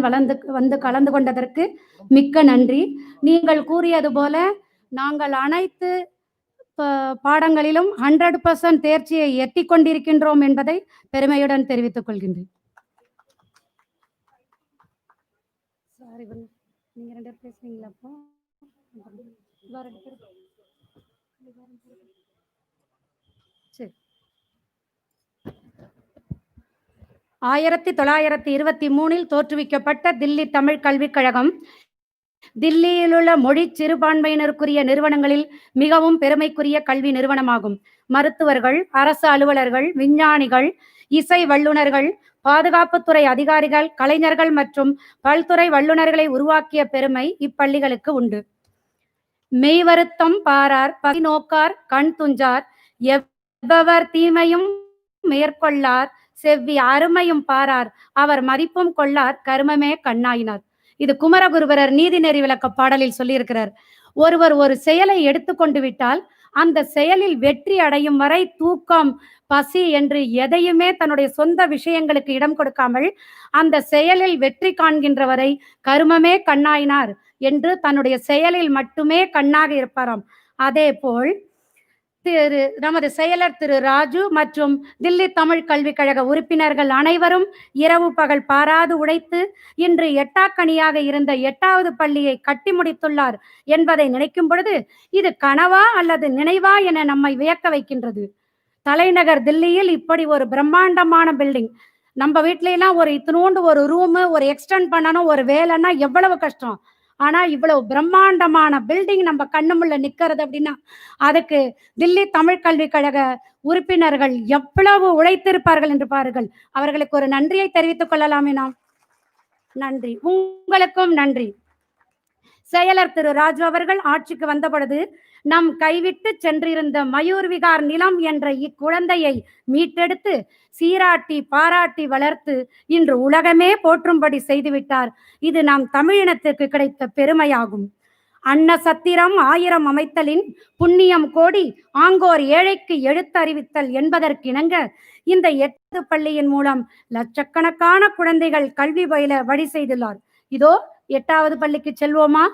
வந்து கலந்து கொண்டதற்கு மிக்க நன்றி. நீங்கள் கூறியது போல நாங்கள் அனைத்து பாடங்களிலும் 100% தேர்ச்சியை எட்டிக் கொண்டிருக்கின்றோம் என்பதை பெருமையுடன் தெரிவித்துக் கொள்கின்றேன். நீங்க 2 பேர் பேசுறீங்களா? அப்போ 1923 தோற்றுவிக்கப்பட்ட தில்லி தமிழ் கல்விக் கழகம் தில்லியில் உள்ள மொழி சிறுபான்மையினருக்குரிய நிறுவனங்களில் மிகவும் பெருமைக்குரிய கல்வி நிறுவனமாகும். மருத்துவர்கள், அரசு அலுவலர்கள், விஞ்ஞானிகள், இசை வல்லுநர்கள், பாதுகாப்புத்துறை அதிகாரிகள், கலைஞர்கள் மற்றும் பல்துறை வல்லுநர்களை உருவாக்கிய பெருமை இப்பள்ளிகளுக்கு உண்டு. மெய்வருத்தம் பாரார், பசி நோக்கார், கண் துஞ்சார், எவ்வவர் தீமையும் மேற்கொள்ளார், செவ்வி அருமையும் பாரார், அவர் மதிப்பும் கொள்ளார், கருமமே கண்ணாயினார். இது குமரகுருபரர் நீதிநெறி விளக்க பாடலில் சொல்லியிருக்கிறார். ஒருவர் ஒரு செயலை எடுத்துக்கொண்டு விட்டால் அந்த செயலில் வெற்றி அடையும் வரை தூக்கம், பசி என்று எதையுமே தன்னுடைய சொந்த விஷயங்களுக்கு இடம் கொடுக்காமல் அந்த செயலில் வெற்றி காண்கின்ற வரை கருமமே கண்ணாயினார் என்று தன்னுடைய செயலில் மட்டுமே கண்ணாக இருப்பாராம். அதே போல் நமது செயலர் திரு ராஜு மற்றும் தில்லி தமிழ் கல்விக் கழக உறுப்பினர்கள் அனைவரும் இரவு பகல் பாராது உழைத்து இன்று எட்டாக்கனியாக இருந்த 8வது பள்ளியை கட்டி முடித்துள்ளார் என்பதை நினைக்கும் பொழுது இது கனவா அல்லது நினைவா என நம்மை வியக்க வைக்கின்றது. தலைநகர் தில்லியில் இப்படி ஒரு பிரம்மாண்டமான பில்டிங், நம்ம வீட்ல எல்லாம் ஒரு இத்தினோண்டு ஒரு ரூமு ஒரு எக்ஸ்டெண்ட் பண்ணணும், ஒரு வேலைன்னா எவ்வளவு கஷ்டம். ஆனா இவ்வளவு பிரம்மாண்டமான பில்டிங் நம்ம கண்ணு முள்ள நிக்கிறது அப்படின்னா அதுக்கு தில்லி தமிழ் கல்விக் கழக உறுப்பினர்கள் எவ்வளவு உழைத்திருப்பார்கள் என்று பாருங்கள். அவர்களுக்கு ஒரு நன்றியை தெரிவித்துக் கொள்ளலாமே நாம். நன்றி. உங்களுக்கும் நன்றி. செயலர் திரு ராஜு அவர்கள் ஆட்சிக்கு வந்த பொழுது நம் கைவிட்டு சென்றிருந்த மயூர் விகார் நிலம் என்ற இக்குழந்தையை மீட்டெடுத்து சீராட்டி பாராட்டி வளர்த்து இன்று உலகமே போற்றும்படி செய்துவிட்டார். இது நாம் தமிழினத்திற்கு கிடைத்த பெருமையாகும். அன்ன சத்திரம் 1000 அமைத்தலின் புண்ணியம் கோடி ஆங்கோர் ஏழைக்கு எழுத்தறிவித்தல் என்பதற்கிணங்க இந்த 8வது பள்ளியின் மூலம் லட்சக்கணக்கான குழந்தைகள் கல்வி பயில வழி செய்துள்ளார். இதோ 8வது பள்ளிக்கு செல்வோமா?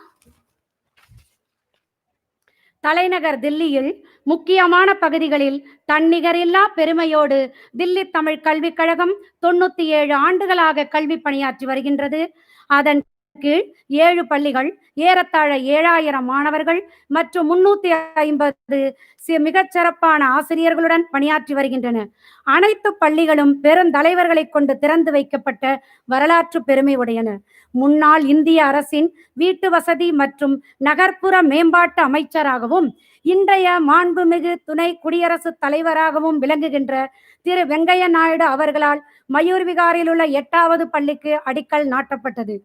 தலைநகர் தில்லியில் முக்கியமான பகுதிகளில் தன்னிகரில்லா பெருமையோடு தில்லி தமிழ் கல்விக் கழகம் 97 ஆண்டுகளாக கல்வி பணியாற்றி வருகின்றது. அதன் கீழ் 7 பள்ளிகள், ஏறத்தாழ 7000 மாணவர்கள் மற்றும் 350 மிகச்சிறப்பான ஆசிரியர்களுடன் பணியாற்றி வருகின்றன. அனைத்து பள்ளிகளும் பெருந்தலைவர்களை கொண்டு திறந்து வைக்கப்பட்ட வரலாற்று பெருமை உடையன. முன்னாள் இந்திய அரசின் வீட்டு வசதி மற்றும் நகர்ப்புற மேம்பாட்டு அமைச்சராகவும் இன்றைய மாண்புமிகு துணை குடியரசுத் தலைவராகவும் விளங்குகின்ற திரு வெங்கையா நாயுடு அவர்களால் மயூர் விகாரில் உள்ள 8வது பள்ளிக்கு அடிக்கல் நாட்டப்பட்டது.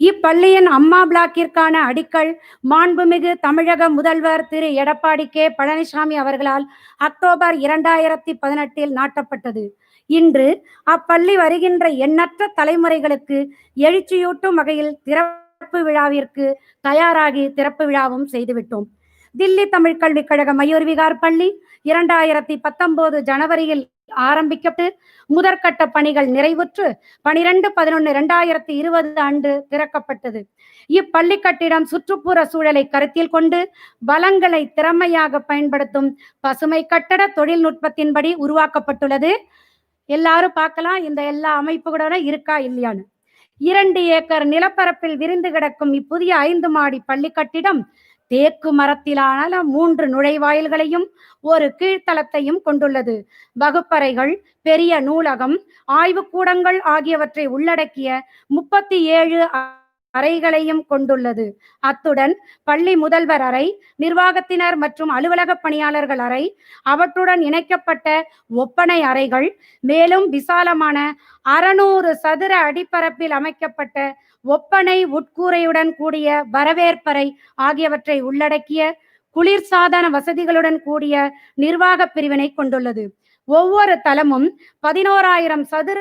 இப்பள்ளியின் அம்மா பிளாக்கிற்கான அடிக்கல் மாண்புமிகு தமிழக முதல்வர் திரு எடப்பாடி கே பழனிசாமி அவர்களால் அக்டோபர் 2018 நாட்டப்பட்டது. இன்று அப்பள்ளி வருகின்ற எண்ணற்ற தலைமுறைகளுக்கு எழுச்சியூட்டும் வகையில் திறப்பு விழாவிற்கு தயாராகி திறப்பு விழாவும் செய்துவிட்டோம். தில்லி தமிழ் கல்விக் கழக மயூர் விகார் பள்ளி 2019 ஜனவரியில் ஆரம்பிக்கப்பட்டு முதற்கட்ட பணிகள் நிறைவுற்று 12/11/2020 அன்று திறக்கப்பட்டது. இப்பள்ளி கட்டிடம் சுற்றுப்புற சூழலை கருத்தில் கொண்டு வளங்களை திறமையாக பயன்படுத்தும் பசுமை கட்டட தொழில்நுட்பத்தின்படி உருவாக்கப்பட்டுள்ளது. எல்லாரும் பார்க்கலாம் இந்த எல்லா அமைப்புகளோட இருக்கா இல்லையான்னு. 2 ஏக்கர் நிலப்பரப்பில் விரிந்து கிடக்கும் இப்புதிய 5 மாடி பள்ளி கட்டிடம் தேக்கு மரத்திலான 3 நுழைவாயில்களையும் ஒரு கீழ்த்தளத்தையும் கொண்டுள்ளது. வகுப்பறைகள், பெரிய நூலகம், ஆய்வுக்கூடங்கள் ஆகியவற்றை உள்ளடக்கிய 37 அறைகளையும் கொண்டுள்ளது. அத்துடன் பள்ளி முதல்வர் அறை, நிர்வாகத்தினர் மற்றும் அலுவலக பணியாளர்கள் அறை, அவற்றுடன் இணைக்கப்பட்ட ஒப்பனை அறைகள், மேலும் விசாலமான 600 சதுர அடிப்பரப்பில் அமைக்கப்பட்ட ஒப்பனை உட்கூரையுடன் கூடிய வரவேற்பறை ஆகியவற்றை உள்ளடக்கிய குளிர்சாதன வசதிகளுடன் கூடிய நிர்வாக பிரிவினை கொண்டுள்ளது. ஒவ்வொரு தளமும் 11,000 சதுர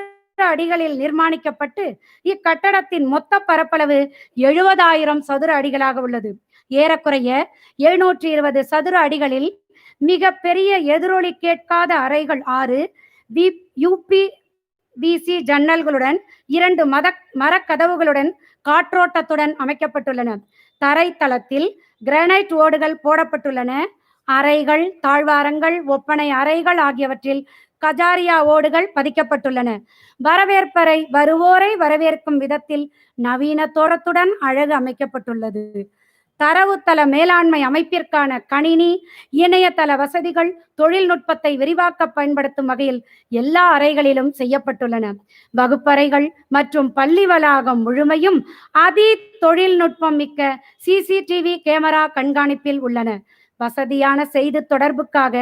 அடிகளில் நிர்மாணிக்கப்பட்டு இக்கட்டடத்தின் மொத்த பரப்பளவு 70,000 சதுர அடிகளாக உள்ளது. ஏறக்குறைய 720 சதுர அடிகளில் மிக பெரிய எதிரொலி கேட்காத அறைகள் 6, UPVC ஜன்னல்களுடன் 2 மரக்கதவுகளுடன் காற்றோட்டத்துடன் அமைக்கப்பட்டுள்ளன. தரைத்தளத்தில் கிரானைட் ஓடுகள் போடப்பட்டுள்ளன. அறைகள், தாழ்வாரங்கள், ஒப்பனை அறைகள் ஆகியவற்றில் கஜாரியா ஓடுகள் பதிக்கப்பட்டுள்ளன. வரவேற்பறை வருவோரை வரவேற்கும் விதத்தில் நவீன தோற்றத்துடன் அழகு அமைக்கப்பட்டுள்ளது. தரவுத்தள மேலாண்மை அமைப்பிற்கான கணினி, இணையதள வசதிகள் தொழில்நுட்பத்தை விரிவாக்க பயன்படுத்தும் வகையில் எல்லா அறைகளிலும் செய்யப்பட்டுள்ளன. வகுப்பறைகள் மற்றும் பள்ளி வளாகம் முழுமையும் தொழில்நுட்பம் மிக்க CCTV கேமரா கண்காணிப்பில் உள்ளன. வசதியான செய்தி தொடர்புக்காக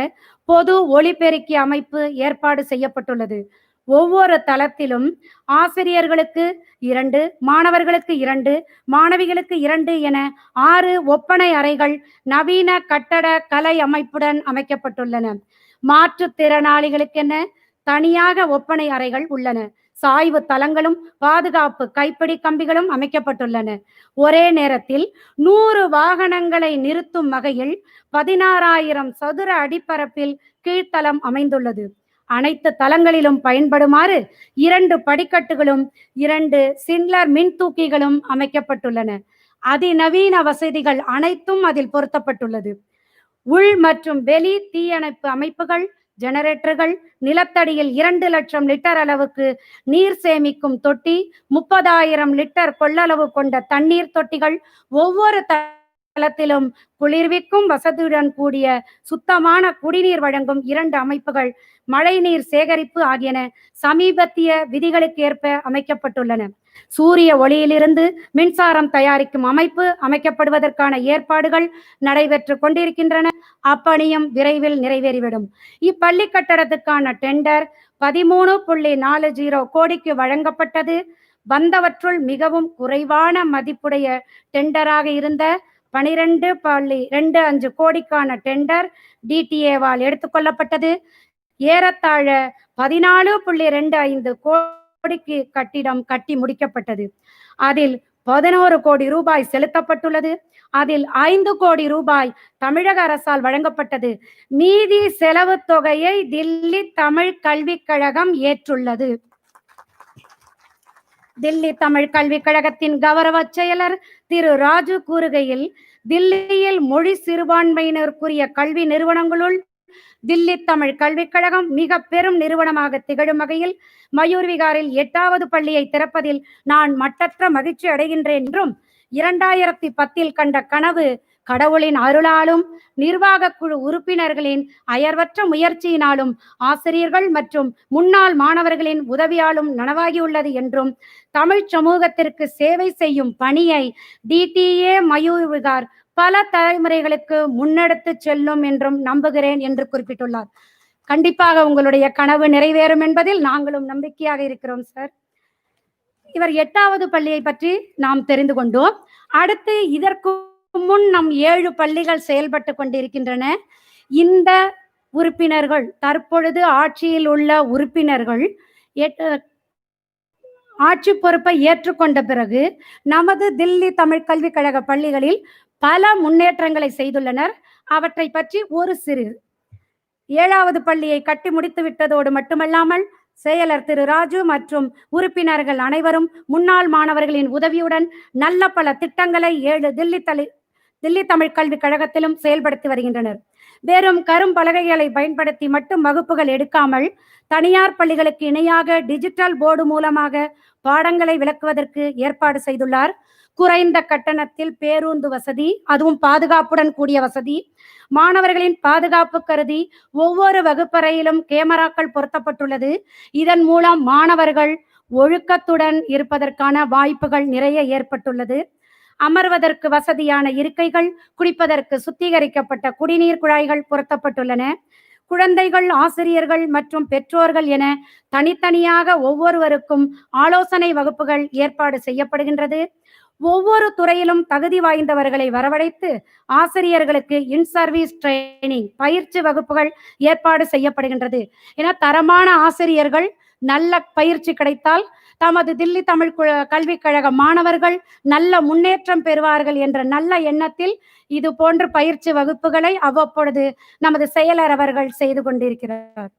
பொது ஒளிபெருக்கி அமைப்பு ஏற்பாடு செய்யப்பட்டுள்ளது. ஒவ்வொரு தளத்திலும் ஆசிரியர்களுக்கு 2, மாணவர்களுக்கு 2, மாணவிகளுக்கு 2 என 6 ஒப்பனை அறைகள் நவீன கட்டட கலை அமைப்புடன் அமைக்கப்பட்டுள்ளன. மாற்றுத்திறனாளிகளுக்கென தனியாக ஒப்பனை அறைகள் உள்ளன. சாய்வு தளங்களும் பாதுகாப்பு கைப்பிடி கம்பிகளும் அமைக்கப்பட்டுள்ளன. ஒரே நேரத்தில் 100 வாகனங்களை நிறுத்தும் வகையில் 16,000 சதுர அடிப்பரப்பில் கீழ்த்தளம் அமைந்துள்ளது. அனைத்து தளங்களிலும் பயன்படுமாறு 2 படிக்கட்டுகளும் 2 சின்லர் மின் தூக்கிகளும் அமைக்கப்பட்டுள்ளன. அதிநவீன வசதிகள் அனைத்தும் அதில் பொருத்தப்பட்டுள்ளது. உள் மற்றும் வெளி தீயணைப்பு அமைப்புகள், ஜெனரேட்டர்கள், நிலத்தடியில் 2 லட்சம் லிட்டர் அளவுக்கு நீர் சேமிக்கும் தொட்டி, 30,000 லிட்டர் கொள்ளளவு கொண்ட தண்ணீர் தொட்டிகள், ஒவ்வொரு தளத்திலும் குளிர்விக்கும் வசதியுடன் கூடிய சுத்தமான குடிநீர் வழங்கும் 2 அமைப்புகள், மழைநீர் சேகரிப்பு ஆகியன சமீபத்திய விதிகளுக்கு ஏற்ப அமைக்கப்பட்டுள்ளன. சூரிய ஒளியிலிருந்து மின்சாரம் தயாரிக்கும் அமைப்பு அமைக்கப்படுவதற்கான ஏற்பாடுகள் நடைபெற்று கொண்டிருக்கின்றன. அப்பணியும் விரைவில் நிறைவேறிவிடும். இப்பள்ளி கட்டடத்துக்கான டெண்டர் 13.40 கோடிக்கு வழங்கப்பட்டது. வந்தவற்றுள் மிகவும் குறைவான மதிப்புடைய டெண்டராக இருந்த 12.25 கோடிக்கான டெண்டர் DTA-வால் எடுத்துக்கொள்ளப்பட்டது. ஏறத்தாழ 14.25 கோடிக்கு கட்டிடம் கட்டி முடிக்கப்பட்டது. அதில் 11 கோடி ரூபாய் செலுத்தப்பட்டுள்ளது. அதில் 5 கோடி ரூபாய் தமிழக அரசால் வழங்கப்பட்டது. மீதி செலவு தொகையை தில்லி தமிழ் கல்விக் கழகம் ஏற்றுள்ளது. தில்லி தமிழ் கல்விக் கழகத்தின் கௌரவ செயலர் திரு ராஜு கூறுகையில், தில்லியில் மொழி சிறுபான்மையினருக்குரிய கல்வி நிறுவனங்களுள் தில்லி தமிழ் கல்விக் கழகம் மிக பெரும் நிறுவனமாக திகழும் வகையில் மயூர் விகாரில் 8வது பள்ளியை திறப்பதில் நான் மட்டற்ற மகிழ்ச்சி அடைகின்றேன் என்றும், 2010 கண்ட கனவு கடவுளின் அருளாலும் நிர்வாக குழு உறுப்பினர்களின் அயர்வற்ற முயற்சியினாலும் ஆசிரியர்கள் மற்றும் முன்னாள் மாணவர்களின் உதவியாலும் நனவாகியுள்ளது என்றும், தமிழ் சமூகத்திற்கு சேவை செய்யும் பணியை DTA மயூர் விகார் பல தலைமுறைகளுக்கு முன்னெடுத்து செல்லும் என்றும் நம்புகிறேன் என்று குறிப்பிட்டுள்ளார். கண்டிப்பாக உங்களுடைய கனவு நிறைவேறும் என்பதில் நாங்களும் நம்பிக்கையாக இருக்கிறோம் சார். இவர் 8வது பள்ளியை பற்றி நாம் தெரிந்து கொண்டோம். அடுத்து இதற்கு முன் நம் 7 பள்ளிகள் செயல்பட்டு கொண்டிருக்கின்றன. இந்த உறுப்பினர்கள், தற்பொழுது ஆட்சியில் உள்ள உறுப்பினர்கள் ஆட்சி பொறுப்பை ஏற்றுக்கொண்ட பிறகு நமது தில்லி தமிழ் கல்விக் கழக பள்ளிகளில் பல முன்னேற்றங்களை செய்துள்ளனர். அவற்றை பற்றி ஒரு சிறு 7வது பள்ளியை கட்டி முடித்து விட்டதோடு மட்டுமல்லாமல் செயலர் திரு ராஜு மற்றும் உறுப்பினர்கள் அனைவரும் முன்னாள் மாணவர்களின் உதவியுடன் நல்ல பல திட்டங்களை 7 தில்லி தமிழ் கல்விக் கழகத்திலும் செயல்படுத்தி வருகின்றனர். வெறும் கரும்பலகைகளை பயன்படுத்தி மட்டும் வகுப்புகள் எடுக்காமல் தனியார் பள்ளிகளுக்கு இணையாக டிஜிட்டல் போர்டு மூலமாக பாடங்களை விளக்குவதற்கு ஏற்பாடு செய்துள்ளார். குறைந்த கட்டணத்தில் பேருந்து வசதி, அதுவும் பாதுகாப்புடன் கூடிய வசதி. மாணவர்களின் பாதுகாப்பு கருதி ஒவ்வொரு வகுப்பறையிலும் கேமராக்கள் பொருத்தப்பட்டுள்ளது. இதன் மூலம் மாணவர்கள் ஒழுக்கத்துடன் இருப்பதற்கான வாய்ப்புகள் நிறைய ஏற்பட்டுள்ளது. அமர்வதற்கு வசதியான இருக்கைகள், குடிப்பதற்கு சுத்திகரிக்கப்பட்ட குடிநீர் குழாய்கள் பொருத்தப்பட்டுள்ளன. குழந்தைகள், ஆசிரியர்கள் மற்றும் பெற்றோர்கள் என தனித்தனியாக ஒவ்வொருவருக்கும் ஆலோசனை வகுப்புகள் ஏற்பாடு செய்யப்படுகின்றது. ஒவ்வொரு துறையிலும் தகுதி வாய்ந்தவர்களை வரவழைத்து ஆசிரியர்களுக்கு இன் சர்வீஸ் ட்ரைனிங் பயிற்சி வகுப்புகள் ஏற்பாடு செய்யப்படுகின்றது. என தரமான ஆசிரியர்கள் நல்ல பயிற்சி கிடைத்தால் தமது தில்லி தமிழ் கல்விக் கழக மாணவர்கள் நல்ல முன்னேற்றம் பெறுவார்கள் என்ற நல்ல எண்ணத்தில் இது போன்ற பயிற்சி வகுப்புகளை அவ்வப்பொழுது நமது செயலர் அவர்கள் செய்து கொண்டிருக்கிறார்.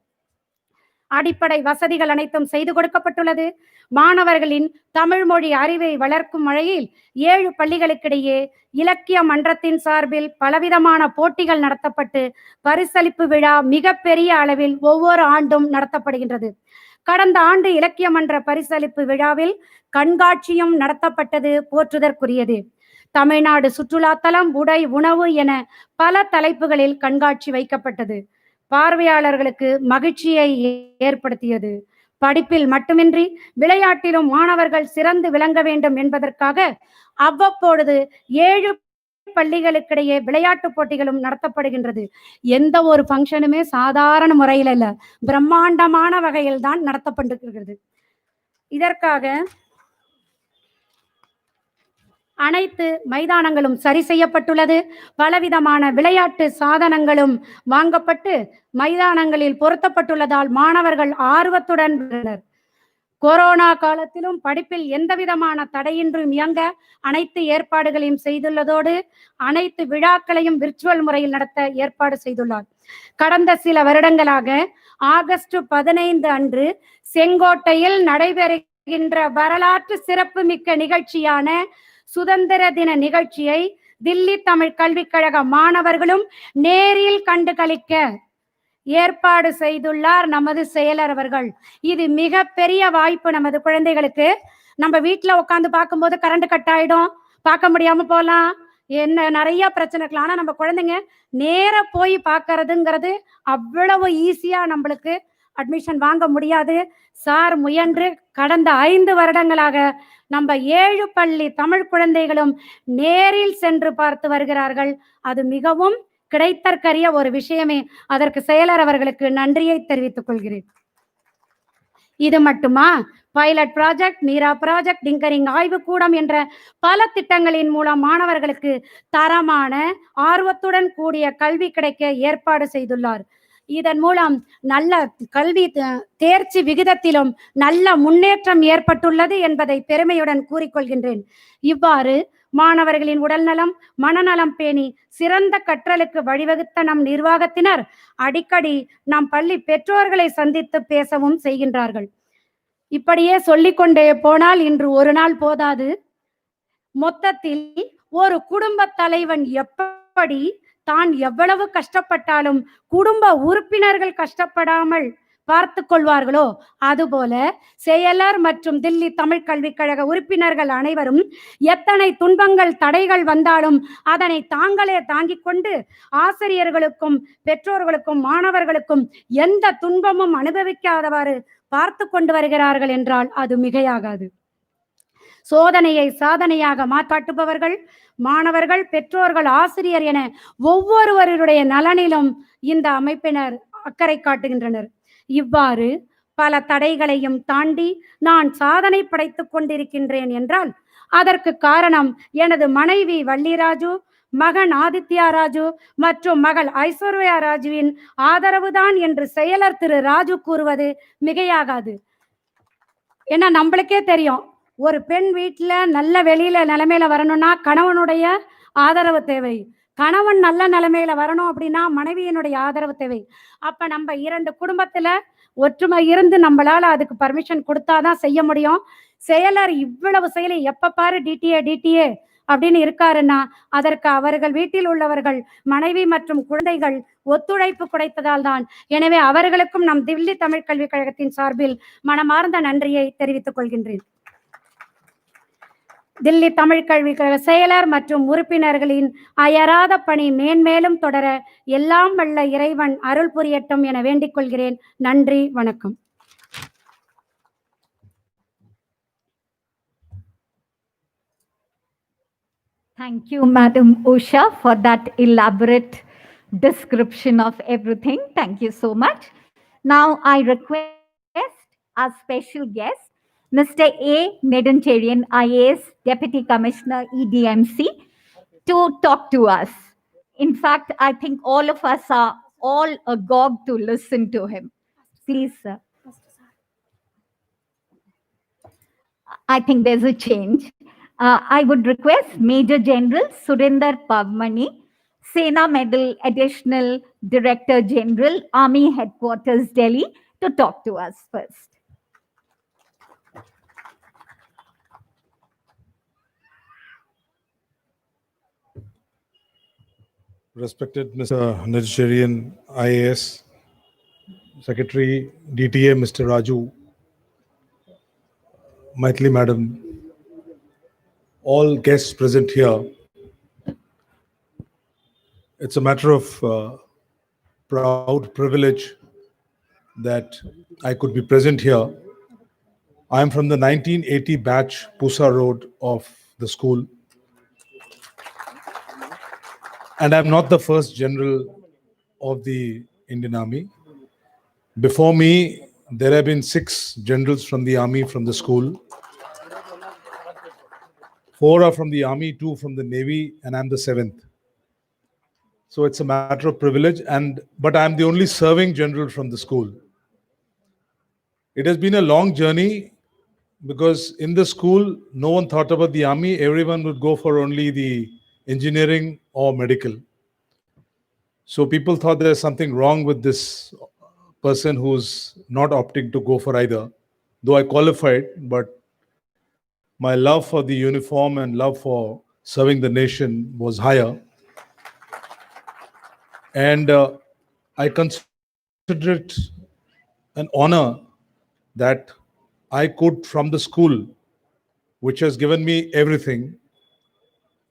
அடிப்படை வசதிகள் அனைத்தும் செய்து கொடுக்கப்பட்டுள்ளது. மாணவர்களின் தமிழ் மொழி அறிவை வளர்க்கும் வகையில் 7 பள்ளிகளுக்கிடையே இலக்கிய மன்றத்தின் சார்பில் பலவிதமான போட்டிகள் நடத்தப்பட்டு பரிசளிப்பு விழா மிகப்பெரிய அளவில் ஒவ்வொரு ஆண்டும் நடத்தப்படுகின்றது. கடந்த ஆண்டு இலக்கிய மன்ற பரிசளிப்பு விழாவில் கண்காட்சியும் நடத்தப்பட்டது போற்றுதற்குரியது. தமிழ்நாடு சுற்றுலாத்தலம், உடை, உணவு என பல தலைப்புகளில் கண்காட்சி வைக்கப்பட்டது. பார்வையாளர்களுக்கு மகிழ்ச்சியை ஏற்படுத்தியது. படிப்பில் மட்டுமின்றி விளையாட்டிலும் மாணவர்கள் சிறந்து விளங்க வேண்டும் என்பதற்காக அவ்வப்பொழுது 7 பள்ளிகளுக்கிடையே விளையாட்டு போட்டிகளும் நடத்தப்படுகின்றது. எந்த ஒரு ஃபங்க்ஷனுமே சாதாரண முறையில் இல்ல, பிரம்மாண்டமான வகையில் தான் நடத்தப்பட்டிருக்கிறது. இதற்காக அனைத்து மைதானங்களும் சரி செய்யப்பட்டுள்ளது. பலவிதமான விளையாட்டு சாதனங்களும் வாங்கப்பட்டு மைதானங்களில் பொருத்தப்பட்டுள்ளதால் மாணவர்கள் ஆர்வத்துடன் உள்ளனர். கொரோனா காலத்திலும் படிப்பில் எந்தவிதமான தடையின்றும் இயங்க அனைத்து ஏற்பாடுகளையும் செய்துள்ளதோடு அனைத்து விழாக்களையும் விர்ச்சுவல் முறையில் நடத்த ஏற்பாடு செய்துள்ளார். கடந்த சில வருடங்களாக ஆகஸ்ட் 15 அன்று செங்கோட்டையில் நடைபெறுகின்ற வரலாற்று சிறப்புமிக்க நிகழ்ச்சியான சுதந்திர தின நிகழ்ச்சியை தில்லி தமிழ் கல்விக் கழக மாணவர்களும் நேரில் கண்டு களிக்க ஏற்பாடு செய்துள்ளார் நமது செயலர் அவர்கள். இது மிக பெரிய வாய்ப்பு நமது குழந்தைகளுக்கு. நம்ம வீட்டுல உட்காந்து பார்க்கும்போது கரண்ட் கட் ஆயிடும், பார்க்க முடியாம போலாம், என்ன நிறைய பிரச்சனைகள். ஆனா நம்ம குழந்தைங்க நேர போய் பார்க்கறதுங்கிறது அவ்வளவு ஈஸியா நம்மளுக்கு அட்மிஷன் வாங்க முடியாது. சார் முயன்று கடந்த 5 வருடங்களாக நம்ம 7 பள்ளி தமிழ் குழந்தைகளும் நேரில் சென்று பார்த்து வருகிறார்கள். அது மிகவும் கிடைத்தற்கரிய ஒரு விஷயமே. அதற்கு செயலர் அவர்களுக்கு நன்றியை தெரிவித்துக் கொள்கிறேன். இது மட்டுமா, pilot project, Meera project, tinkering ஆய்வுக்கூடம் என்ற பல திட்டங்களின் மூலம் மாணவர்களுக்கு தரமான ஆர்வத்துடன் கூடிய கல்வி கிடைக்க ஏற்பாடு செய்துள்ளார். இதன் மூலம் நல்ல கல்வி தேர்ச்சி விகிதத்திலும் நல்ல முன்னேற்றம் ஏற்பட்டுள்ளது என்பதை பெருமையுடன் கூறிக்கொள்கின்றேன். இவ்வாறு மாணவர்களின் உடல்நலம், மனநலம் பேணி சிறந்த கற்றலுக்கு வழிவகுத்த நம் நிர்வாகத்தினர் அடிக்கடி நம் பள்ளி பெற்றோர்களை சந்தித்து பேசவும் செய்கின்றார்கள். இப்படியே சொல்லிக்கொண்டே போனால் இன்று ஒரு நாள் போதாது. மொத்தத்தில் ஒரு குடும்ப தலைவன் எப்படி தான் எவ்வளவு கஷ்டப்பட்டாலும் குடும்ப உறுப்பினர்கள் கஷ்டப்படாமல் பார்த்து கொள்வார்களோ அதுபோல செயலர் மற்றும் தில்லி தமிழ் கல்விக் கழக உறுப்பினர்கள் அனைவரும் எத்தனை துன்பங்கள் தடைகள் வந்தாலும் அதனை தாங்களே தாங்கிக் கொண்டு ஆசிரியர்களுக்கும் பெற்றோர்களுக்கும் மாணவர்களுக்கும் எந்த துன்பமும் அனுபவிக்காதவாறு பார்த்து கொண்டு வருகிறார்கள் என்றால் அது மிகையாகாது. சோதனையை சாதனையாக மாற்றாட்டுபவர்கள் மாணவர்கள், பெற்றோர்கள், ஆசிரியர் என ஒவ்வொருவருடைய நலனிலும் இந்த அமைப்பினர் அக்கறை காட்டுகின்றனர். இவ்வாறு பல தடைகளையும் தாண்டி நான் சாதனை படைத்துக் கொண்டிருக்கின்றேன் என்றால் அதற்கு காரணம் எனது மனைவி வள்ளிராஜு, மகன் ஆதித்யா ராஜு மற்றும் மகள் ஐஸ்வர்யா ராஜுவின் ஆதரவுதான் என்று செயலர் திரு ராஜு கூறுவது மிகையாகாது. ஏன்னா நம்மளுக்கே தெரியும், ஒரு பெண் வீட்டுல நல்ல வெளியில நிலைமையில வரணும்னா கணவனுடைய ஆதரவு தேவை. கணவன் நல்ல நிலைமையில வரணும் அப்படின்னா மனைவியினுடைய ஆதரவு தேவை. அப்ப நம்ம 2 குடும்பத்துல ஒற்றுமை இருந்து நம்மளால அதுக்கு பர்மிஷன் கொடுத்தாதான் செய்ய முடியும். செயலர் இவ்வளவு செயலை எப்ப பாரு டிடிஏ அப்படின்னு இருக்காருன்னா அதற்கு அவர்கள் வீட்டில் உள்ளவர்கள், மனைவி மற்றும் குழந்தைகள் ஒத்துழைப்பு கிடைத்ததால் தான். எனவே அவர்களுக்கும் நம் தில்லி தமிழ் கல்விக் கழகத்தின் சார்பில் மனமார்ந்த நன்றியை தெரிவித்துக் கொள்கின்றேன். தில்லி தமிழ் கல்விக் கழக செயலர் மற்றும் உறுப்பினர்களின் அயராத பணி மேன்மேலும் தொடர எல்லாம் வல்ல இறைவன் அருள் புரியட்டும் என வேண்டிக் கொள்கிறேன். நன்றி, வணக்கம். Thank you, Madam Usha, for that elaborate description of everything. Thank you so much. Now I request our special guest, Mr. A. Nedantarian, IAS, Deputy Commissioner, EDMC, to talk to us. In fact, I think all of us are all agog to listen to him. Please, sir. I think there's a change. I would request Major General Surinder Pavmani, Sena Medal Additional Director General, Army Headquarters, Delhi, to talk to us first. Respected Mr. Nigerian IAS, Secretary DTA Mr. Raju, Maithili Madam, all guests present here. It's a matter of proud privilege that I could be present here. I am from the 1980 batch, Pusa Road of the school. And I'm not the first general of the Indian Army. Before me, there have been 6 generals from the Army from the school. 4 are from the Army, 2 from the Navy, and I'm the 7th. So it's a matter of privilege, but I'm the only serving general from the school. It has been a long journey because in the school, no one thought about the Army. Everyone would go for only the engineering or medical. So people thought there's something wrong with this person who's not opting to go for either. Though I qualified, but my love for the uniform and love for serving the nation was higher. And I consider it an honor that I could, from the school, which has given me everything,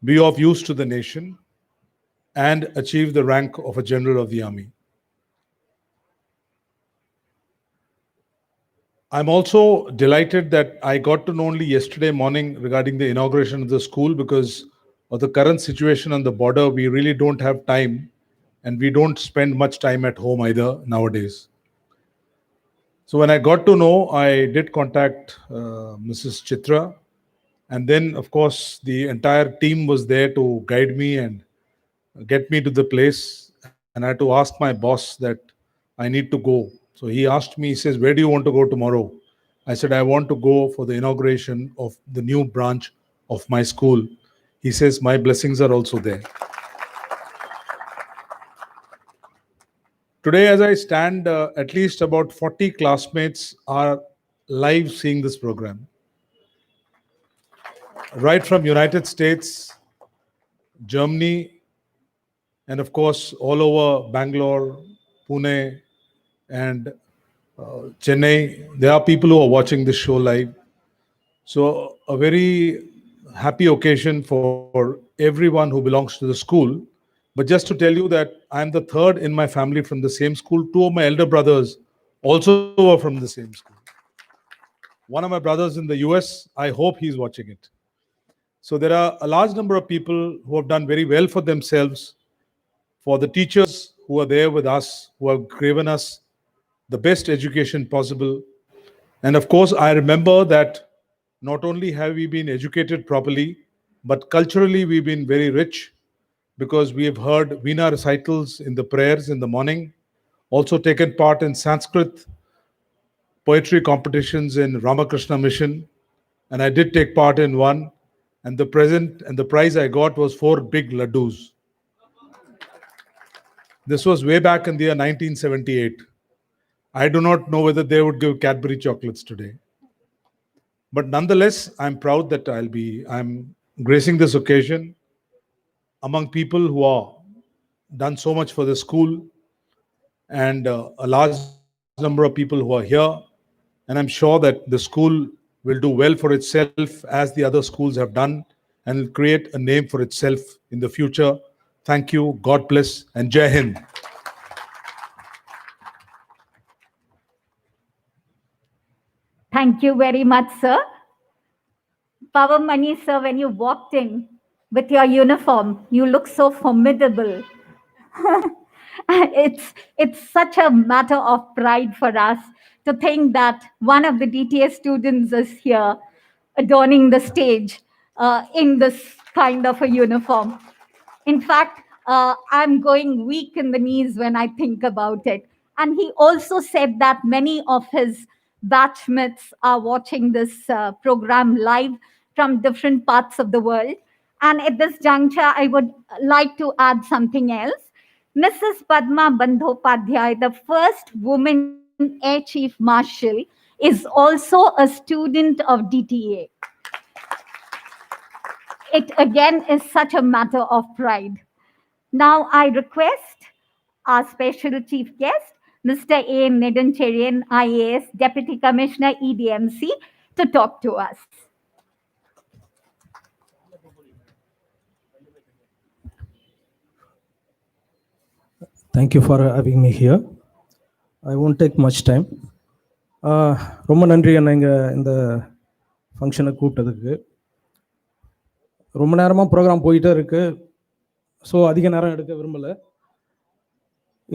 be of use to the nation and achieve the rank of a general of the Army. I'm also delighted that I got to know only yesterday morning regarding the inauguration of the school. Because of the current situation on the border, we really don't have time, and we don't spend much time at home either nowadays. So when I got to know, I did contact Mrs. Chitra, and then of course the entire team was there to guide me and get me to the place. And I had to ask my boss that I need to go. So he asked me, he says, where do you want to go tomorrow? I said, I want to go for the inauguration of the new branch of my school. He says, my blessings are also there. Today, as I stand, at least about 40 classmates are live seeing this program. Right from United States, Germany, and of course, all over Bangalore, Pune, and Chennai, there are people who are watching this show live. So a very happy occasion for everyone who belongs to the school. But just to tell you that I'm the 3rd in my family from the same school. 2 of my elder brothers also are from the same school. One of my brothers in the US, I hope he's watching it. So there are a large number of people who have done very well for themselves, for the teachers who are there with us, who have given us the best education possible. And of course, I remember that not only have we been educated properly, but culturally we've been very rich, because we have heard Veena recitals in the prayers in the morning, also taken part in Sanskrit poetry competitions in Ramakrishna Mission, and I did take part in one, and the prize I got was 4 big laddus. This was way back in the year 1978. I do not know whether they would give Cadbury chocolates today. But nonetheless, I'm proud that I'm gracing this occasion among people who are done so much for the school, and a large number of people who are here. And I'm sure that the school will do well for itself, as the other schools have done, and will create a name for itself in the future. Thank you, God bless, and Jai Hind. Thank you very much, sir. Pawan Mani, sir, when you walked in with your uniform, you look so formidable. It's such a matter of pride for us to think that one of the DTA students is here adorning the stage in this kind of a uniform. In fact, I'm going weak in the knees when I think about it. And he also said that many of his batchmates are watching this program live from different parts of the world. And at this juncture, I would like to add something else. Mrs. Padma Bandhopadhyay, the first woman Air Chief Marshal, is also a student of DTA. It again is such a matter of pride. Now I request our special chief guest, Mr. A. Nedancherian, IAS, Deputy Commissioner, EDMC, to talk to us. Thank you for having me here. I won't take much time. ரொம்ப நன்றி என்ன இங்கே இந்த ஃபங்க்ஷனை கூப்பிட்டதுக்கு. ரொம்ப நேரமாக program போயிட்டே இருக்கு, ஸோ அதிக நேரம் எடுக்க விரும்பலை.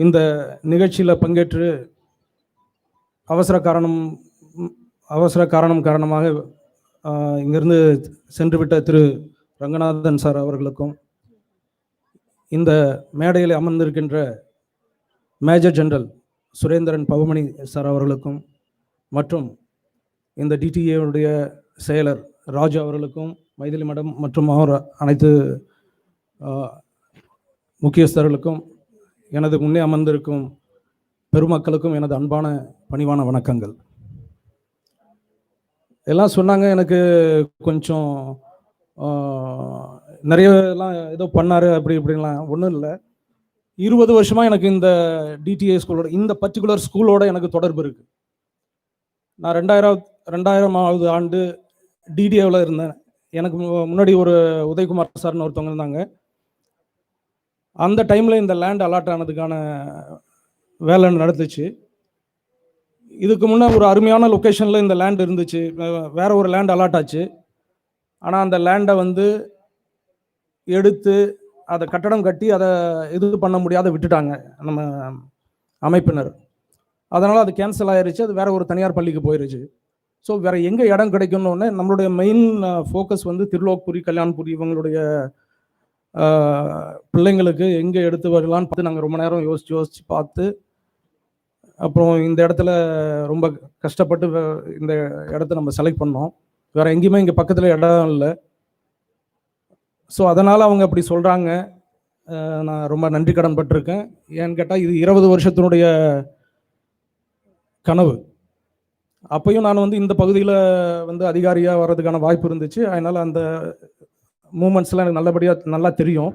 இந்த நிகழ்ச்சியில் பங்கேற்று அவசர காரணம் காரணமாக இங்கிருந்து சென்றுவிட்ட திரு ரங்கநாதன் சார் அவர்களுக்கும், இந்த மேடையில் அமர்ந்திருக்கின்ற மேஜர் ஜெனரல் சுரேந்திரன் பவமணி சார் அவர்களுக்கும், மற்றும் இந்த டிடிஏவுடைய செயலர் ராஜு அவர்களுக்கும், மைதிலி மேடம் மற்றும் அவர் அனைத்து முக்கியஸ்தர்களுக்கும், எனது முன்னே அமர்ந்திருக்கும் பெருமக்களுக்கும் எனது அன்பான பணிவான வணக்கங்கள். எல்லாம் சொன்னாங்க, எனக்கு கொஞ்சம் நிறைய எல்லாம் ஏதோ பண்ணார் அப்படி இப்படின்லாம் ஒன்றும் இல்லை. 20 வருஷமாக எனக்கு இந்த டிடிஏ ஸ்கூலோட, இந்த பர்டிகுலர் ஸ்கூலோட எனக்கு தொடர்பு இருக்குது. நான் 2000வது ஆண்டு டிடிஏவில் இருந்தேன். எனக்கு முன்னாடி ஒரு உதயகுமார் சார்னு ஒருத்தவங்க இருந்தாங்க. அந்த டைமில் இந்த லேண்ட் அலாட் ஆனதுக்கான வேலை நடந்துச்சு. இதுக்கு முன்னே ஒரு அருமையான லொக்கேஷனில் இந்த லேண்ட் இருந்துச்சு, வேற ஒரு லேண்ட் அலாட் ஆச்சு. ஆனால் அந்த லேண்டை எடுத்து அதை கட்டடம் கட்டி அதை இது பண்ண முடியாத விட்டுட்டாங்க நம்ம அமைப்பினர். அதனால் அது கேன்சல் ஆயிருச்சு, அது வேற ஒரு தனியார் பள்ளிக்கு போயிருச்சு. ஸோ வேற எங்கே இடம் கிடைக்கணும்னு நம்மளுடைய மெயின் ஃபோக்கஸ் திருலோக்புரி, கல்யாண்புரி இவங்களுடைய பிள்ளைங்களுக்கு எங்கே எடுத்து வரலான்னு பார்த்து நாங்கள் ரொம்ப நேரம் யோசிச்சு பார்த்து, அப்புறம் இந்த இடத்துல ரொம்ப கஷ்டப்பட்டு இந்த இடத்த நம்ம செலக்ட் பண்ணோம். வேற எங்கேயுமே இங்கே பக்கத்தில் இடம் இல்லை. ஸோ அதனால் அவங்க அப்படி சொல்கிறாங்க. நான் ரொம்ப நன்றி கடன் பட்டிருக்கேன். ஏன்னு கேட்டால் இது 20 வருஷத்தினுடைய கனவு. அப்பையும் நான் இந்த பகுதியில் அதிகாரியாக வர்றதுக்கான வாய்ப்பு இருந்துச்சு. அதனால் அந்த மூமெண்ட்ஸ்லாம் எனக்கு நல்லபடியாக நல்லா தெரியும்.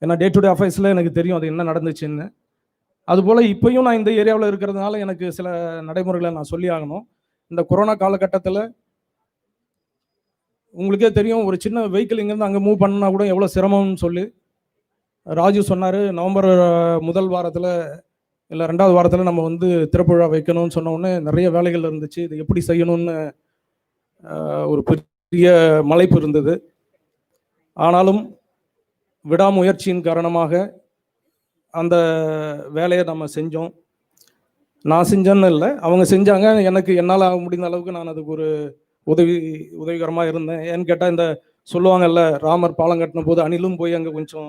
ஏன்னா டே டு டே அஃபேர்ஸில் எனக்கு தெரியும் அது என்ன நடந்துச்சுன்னு. அதுபோல் இப்போயும் நான் இந்த ஏரியாவில் இருக்கிறதுனால எனக்கு சில நடைமுறைகளை நான் சொல்லி ஆகணும். இந்த கொரோனா காலகட்டத்தில் உங்களுக்கே தெரியும், ஒரு சின்ன வெஹிக்கிள் இங்கேருந்து அங்கே மூவ் பண்ணால் கூட எவ்வளோ சிரமம்னு சொல்லி ராஜு சொன்னார். நவம்பர் முதல் வாரத்தில் இல்லை 2வது வாரத்தில் நம்ம திறப்பு விழா வைக்கணும்னு சொன்ன உடனே நிறைய வேலைகள் இருந்துச்சு. இது எப்படி செய்யணும்னு ஒரு பெரிய மலைப்பு இருந்தது. ஆனாலும் விடாமுயற்சியின் காரணமாக அந்த வேலையை நம்ம செஞ்சோம். நான் செஞ்சேன்னு இல்லை, அவங்க செஞ்சாங்க. என்னால் முடிந்த அளவுக்கு நான் அதுக்கு ஒரு உதவிகரமாக இருந்தேன். ஏன்னு கேட்டால் இந்த சொல்லுவாங்கல்ல, ராமர் பாலம் கட்டின போது அணிலும் போய் அங்கே கொஞ்சம்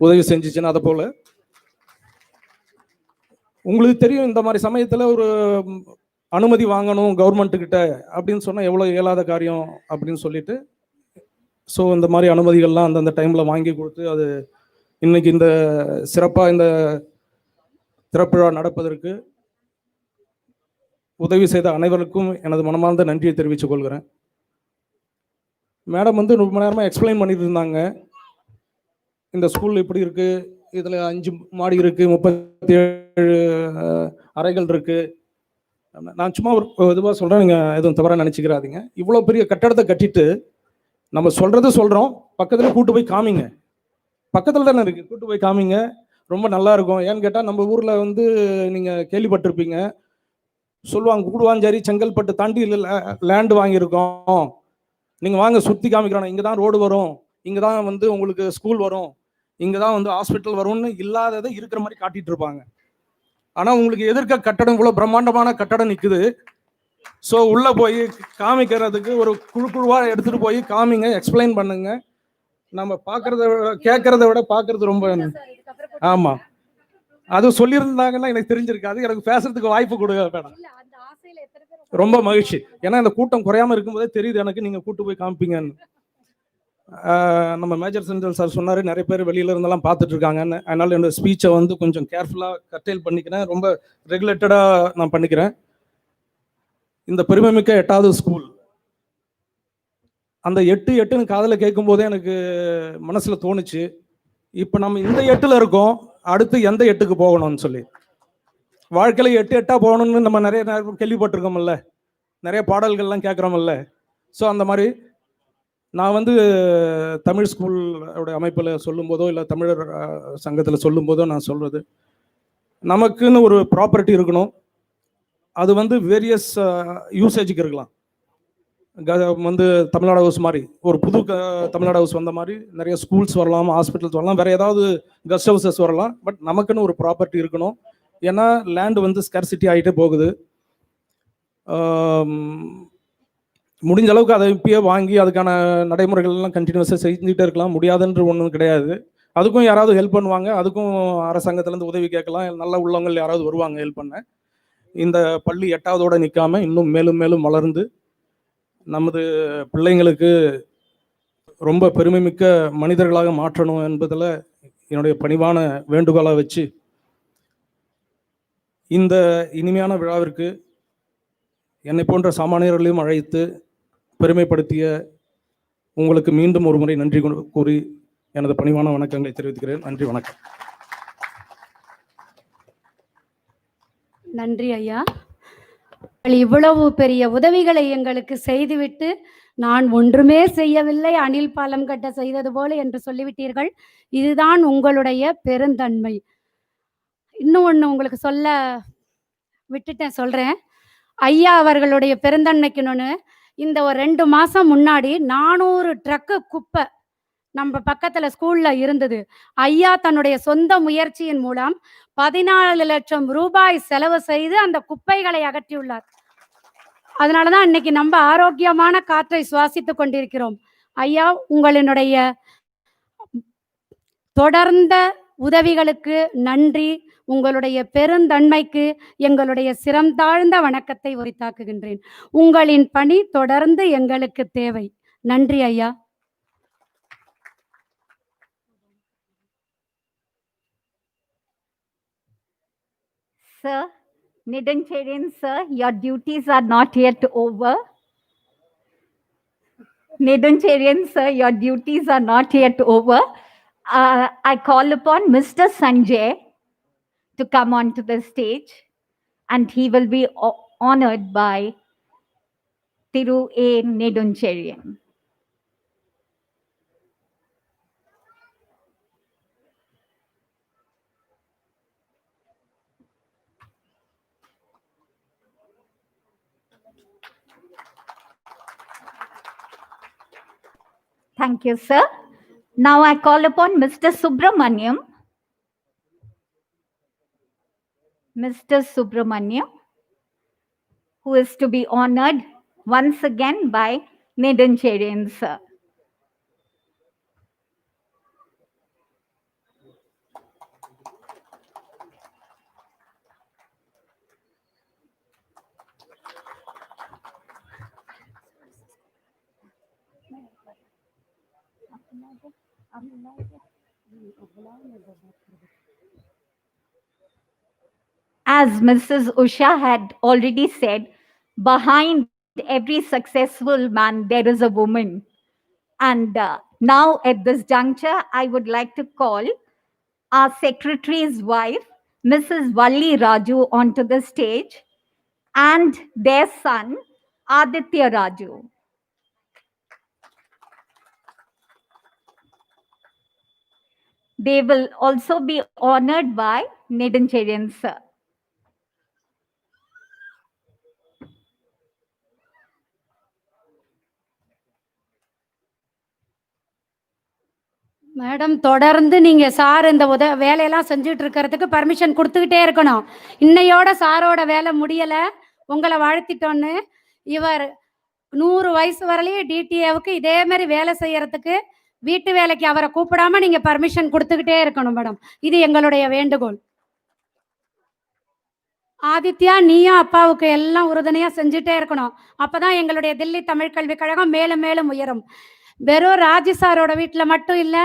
உதவி செஞ்சிச்சுன்னு, அதை போல் உங்களுக்கு தெரியும் இந்த மாதிரி சமயத்தில் ஒரு அனுமதி வாங்கணும் கவர்மெண்ட்டுக்கிட்ட அப்படின்னு சொன்னால் எவ்வளோ இயலாத காரியம் அப்படின்னு சொல்லிட்டு, ஸோ இந்த மாதிரி அனுமதிகள்லாம் அந்தந்த டைமில் வாங்கி கொடுத்து அது இன்னைக்கு இந்த சிறப்பாக இந்த திறப்புழா நடப்பதற்கு உதவி செய்த அனைவருக்கும் எனது மனமார்ந்த நன்றியை தெரிவித்துக் கொள்கிறேன். மேடம் ரொம்ப நேரமாக எக்ஸ்பிளைன் பண்ணிட்டு இருந்தாங்க. இந்த ஸ்கூல் இப்படி இருக்குது, இதில் 5 மாடி இருக்குது, 37 அறைகள் இருக்குது. நான் சும்மா ஒரு இதுவாக சொல்கிறேன், நீங்கள் எதுவும் தவறாக நினச்சிக்கிறாதீங்க. இவ்வளோ பெரிய கட்டடத்தை கட்டிட்டு நம்ம சொல்கிறோம், பக்கத்தில் கூட்டு போய் காமிங்க. பக்கத்தில் தானே இருக்குது, கூட்டு போய் காமிங்க, ரொம்ப நல்லா இருக்கும். ஏன்னு கேட்டால் நம்ம ஊரில் நீங்கள் கேள்விப்பட்டிருப்பீங்க, சொல்லுவாங்க கூடுவாஞ்சேரி செங்கல்பட்டு தாண்டி லேண்டு வாங்கியிருக்கோம், நீங்கள் வாங்க சுற்றி காமிக்கிறோம், இங்கே தான் ரோடு வரும், இங்கே தான் உங்களுக்கு ஸ்கூல் வரும், இங்கே தான் ஹாஸ்பிட்டல் வரும்னு இல்லாததை இருக்கிற மாதிரி காட்டிட்டு இருப்பாங்க. ஆனால் உங்களுக்கு எதிர்க்க கட்டடம் இவ்வளோ பிரம்மாண்டமான கட்டடம் நிற்குது. ஸோ உள்ளே போய் காமிக்கிறதுக்கு ஒரு குழுவாக எடுத்துகிட்டு போய் காமிங்க, எக்ஸ்பிளைன் பண்ணுங்க. நம்ம பார்க்குறத விட கேட்குறத விட பார்க்குறது ரொம்ப, ஆமாம் அது சொல்லியிருந்தாங்கன்னா எனக்கு தெரிஞ்சிருக்காது. எனக்கு பேசுறதுக்கு வாய்ப்பு கொடுங்க மேடம். ரொம்ப மகிழ்ச்சி. ஏன்னா இந்த கூட்டம் குறையாம இருக்கும்போதே தெரியுது எனக்கு, நீங்கள் கூட்டு போய் காமிப்பீங்கன்னு. நம்ம மேஜர் சென்ட்ரல் சார் சொன்னார், நிறைய பேர் வெளியில இருந்தெல்லாம் பார்த்துட்டு இருக்காங்கன்னு. அதனால என்னோட ஸ்பீச்சை வந்து கொஞ்சம் கேர்ஃபுல்லாக கர்டைல் பண்ணிக்கிறேன், ரொம்ப ரெகுலேட்டடாக நான் பண்ணிக்கிறேன். இந்த பெருமைமிக்க 8வது ஸ்கூல், அந்த 8 காதில் கேட்கும் போதே எனக்கு மனசில் தோணுச்சு, இப்போ நம்ம இந்த 8ல் இருக்கோம், அடுத்து எந்த 8க்கு போகணும்னு சொல்லி. வாழ்க்கையில் 8 போகணும்னு நம்ம நிறைய கேள்விப்பட்டிருக்கோம்ல, நிறைய பாடல்கள்லாம் கேட்குறோம்ல. ஸோ அந்த மாதிரி நான் வந்து தமிழ் ஸ்கூலோட அமைப்பில் சொல்லும்போதோ இல்லை தமிழர் சங்கத்தில் சொல்லும்போதோ நான் சொல்கிறது, நமக்குன்னு ஒரு ப்ராப்பர்ட்டி இருக்கணும். அது வந்து வேரியஸ் யூசேஜுக்கு இருக்கலாம். வந்து தமிழ்நாடு ஹவுஸ் மாதிரி ஒரு புது தமிழ்நாடு ஹவுஸ் வந்த மாதிரி நிறைய ஸ்கூல்ஸ் வரலாம், ஹாஸ்பிட்டல்ஸ் வரலாம், வேறு ஏதாவது கெஸ்ட் ஹவுசஸ் வரலாம். பட் நமக்குன்னு ஒரு ப்ராப்பர்ட்டி இருக்கணும். ஏன்னா லேண்டு வந்து ஸ்கேர்சிட்டி ஆகிட்டே போகுது. முடிஞ்ச அளவுக்கு அதை இப்பயே வாங்கி அதுக்கான நடைமுறைகள்லாம் கண்டினியூஸாக செஞ்சுட்டே இருக்கலாம். முடியாதுன்ற ஒன்றும் கிடையாது. அதுக்கும் யாராவது ஹெல்ப் பண்ணுவாங்க, அதுக்கும் அரசாங்கத்திலேருந்து உதவி கேட்கலாம். நல்ல உள்ளவங்கள் யாராவது வருவாங்க ஹெல்ப் பண்ண. இந்த பள்ளி 8வதோட நிற்காம இன்னும் மேலும் மேலும் வளர்ந்து நமது பிள்ளைங்களுக்கு ரொம்ப பெருமைமிக்க மனிதர்களாக மாற்றணும் என்பதில் என்னுடைய பணிவான வேண்டுகோளை வச்சு இந்த இனிமையான விழாவிற்கு என்னை போன்ற சாமானியர்களையும் அழைத்து பெருமைப்படுத்திய உங்களுக்கு மீண்டும் ஒரு முறை நன்றி கூறி எனது பணிவான வணக்கங்களை தெரிவிக்கிறேன். நன்றி, வணக்கம். நன்றி ஐயா. இவ்வளவு பெரிய உதவிகளை எங்களுக்கு செய்துவிட்டு நான் ஒன்றுமே செய்யவில்லை, அணில் பாலம் கட்ட செய்தது போல என்று சொல்லிவிட்டீர்கள். இதுதான் உங்களுடைய பெருந்தன்மை. இன்னும் ஒன்று உங்களுக்கு சொல்ல விட்டுட்டேன், சொல்றேன். ஐயா அவர்களுடைய பெருந்தன்மைக்கு இந்த ஒரு 2 மாசம் முன்னாடி 400 ட்ரக்கு குப்பை நம்ம பக்கத்துல ஸ்கூல்ல இருந்தது. ஐயா தன்னுடைய சொந்த முயற்சியின் மூலம் 14 லட்சம் ரூபாய் செலவு செய்து அந்த குப்பைகளை அகற்றியுள்ளார். அதனாலதான் இன்னைக்கு நம்ம ஆரோக்கியமான காற்றை சுவாசித்துக் கொண்டிருக்கிறோம். ஐயா, உங்களுடைய தொடர்ந்த உதவிகளுக்கு நன்றி. உங்களுடைய பெருந்தன்மைக்கு எங்களுடைய சிரம் தாழ்ந்த வணக்கத்தை உரித்தாக்குகின்றேன். உங்களின் பணி தொடர்ந்து எங்களுக்கு தேவை. நன்றி ஐயா. Sir, Nedancherian sir, your duties are not yet over. Nedancherian sir, your duties are not yet over. I call upon Mr. Sanjay to come onto the stage, and he will be honored by Thiru A. Nedancherian. Thank you, sir. Now I call upon Mr. Subramaniam. Mr. Subramaniam, who is to be honored once again by Nedancherian sir. As Mrs. Usha had already said, behind every successful man, there is a woman. And now at this juncture, I would like to call our secretary's wife, Mrs. Valli Raju, onto the stage, and their son, Aditya Raju. They will also be honored by Nedancherian sir. Madam, தொடர்ந்து நீங்க sir இந்த வேலையெல்லாம் செஞ்சுட்டு இருக்கிறதுக்கு permission கொடுத்துக்கிட்டே இருக்கணும். இன்னையோட சாரோட வேலை முடியல, உங்களை வாழ்த்திட்டோன்னு. இவர் 100 வயசு வரலையும் டிடிஏவுக்கு இதே மாதிரி வேலை செய்யறதுக்கு, வீட்டு வேலைக்கு அவரை கூப்பிடாம நீங்க பர்மிஷன் கொடுத்துக்கிட்டே இருக்கணும் மேடம். இது எங்களுடைய வேண்டுகோள். ஆதித்யா, நீயும் அப்பாவுக்கு எல்லாம் உறுதுணையா செஞ்சுட்டே இருக்கணும். அப்பதான் எங்களுடைய தில்லி தமிழ் கல்விக் கழகம் மேலும் மேலும் உயரும். வெறும் ராஜு சாரோட வீட்டுல மட்டும் இல்ல,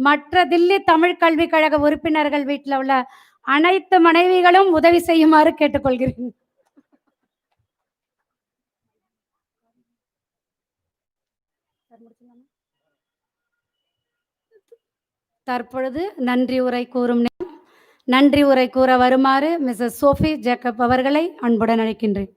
மற்ற தில்லி தமிழ் கல்விக் கழக உறுப்பினர்கள் வீட்டுல உள்ள அனைத்து மனைவிகளும் உதவி செய்யுமாறு கேட்டுக்கொள்கிறேன். தற்பொழுது நன்றி உரை கூறும் நேரம். நன்றி உரை கூற வருமாறு மிஸ்ஸஸ் சோஃபி ஜேக்கப் அவர்களை அன்புடன் அழைக்கின்றேன்.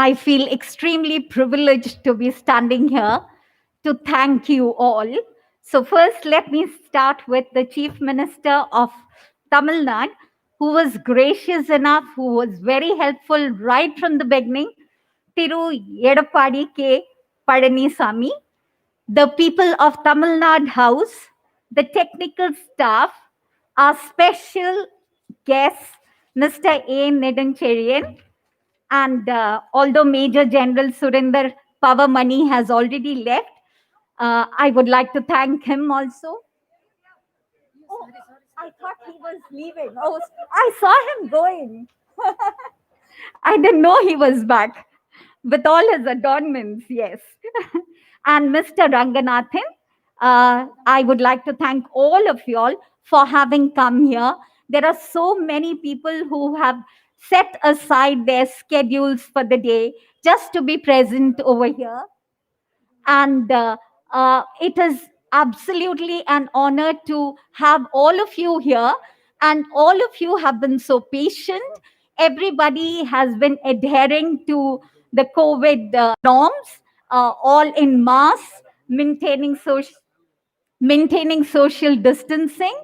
I feel extremely privileged to be standing here to thank you all. So first, let me start with the Chief Minister of Tamil Nadu, who was gracious enough, who was very helpful right from the beginning, Thiru Edappadi K. Palanisamy, the people of Tamil Nadu House, the technical staff, our special guest, Mr. A. Nedancherian, and although Major General Surinder Pavamani has already left, I would like to thank him also. Oh, I thought he was leaving. Oh, I saw him going. I didn't know he was back with all his adornments, yes. And Mr. Ranganathan, I would like to thank all of you all for having come here. There are so many people who have set aside their schedules for the day just to be present over here. And it is absolutely an honor to have all of you here. And all of you have been so patient. Everybody has been adhering to the COVID norms, all in mass, maintaining social distancing,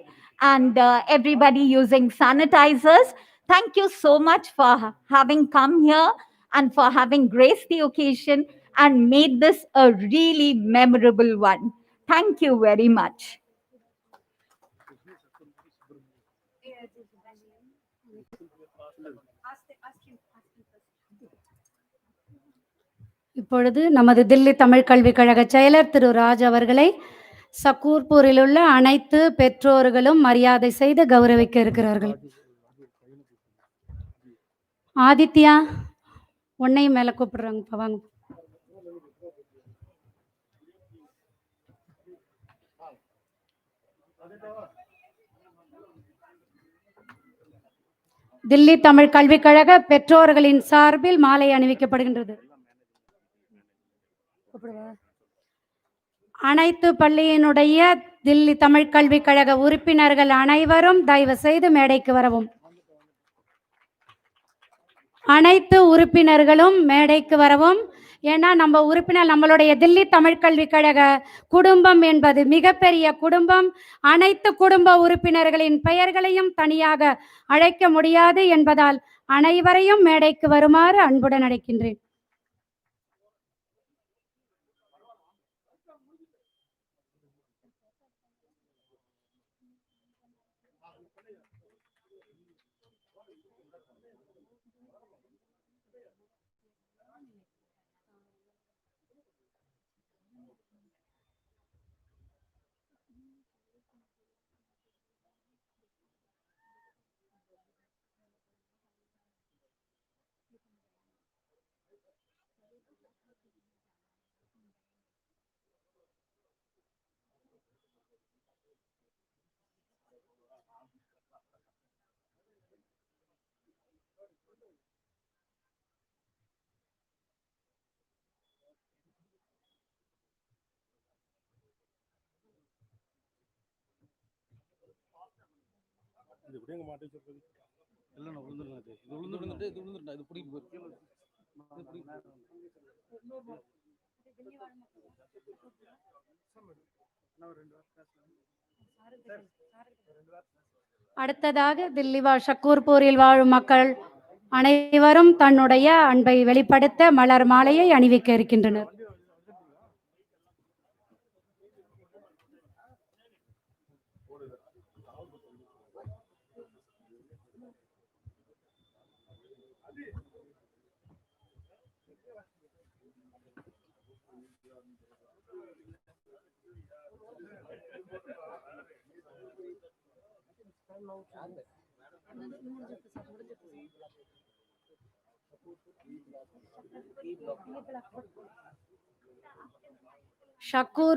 and everybody using sanitizers. Thank you so much for having come here and for having graced the occasion and made this a really memorable one. Thank you very much. இப்பொழுது நமது தில்லி தமிழ் கல்விக் கழக செயலர் திரு ராஜ் அவர்களை சக்கூர்பூரில் உள்ள அனைத்து பெற்றோர்களும் மரியாதை செய்து கௌரவிக்க இருக்கிறார்கள். ஆதித்யா, உன்னையும் மேல கூப்பிடுறாங்க, வாங்க. தில்லி தமிழ் கல்விக் கழக பெற்றோர்களின் சார்பில் மாலை அணிவிக்கப்படுகின்றது. அனைத்து பள்ளியினுடைய தில்லி தமிழ் கல்விக் கழக உறுப்பினர்கள் அனைவரும் தயவு செய்து மேடைக்கு வரவும். அனைத்து உறுப்பினர்களும் மேடைக்கு வரவும். ஏன்னா நம்ம உறுப்பினர், நம்மளுடைய தில்லி தமிழ் கல்விக் கழக குடும்பம் என்பது மிகப்பெரிய குடும்பம். அனைத்து குடும்ப உறுப்பினர்களின் பெயர்களையும் தனியாக அழைக்க முடியாது என்பதால் அனைவரையும் மேடைக்கு வருமாறு அன்புடன் அழைக்கின்றேன். அடுத்ததாக தில்லி ஷக்கூர்பூரில் வாழும் மக்கள் அனைவரும் தன்னுடைய அன்பை வெளிப்படுத்த மலர் மாலையை அணிவிக்க இருக்கின்றனர். ஷக்கூர்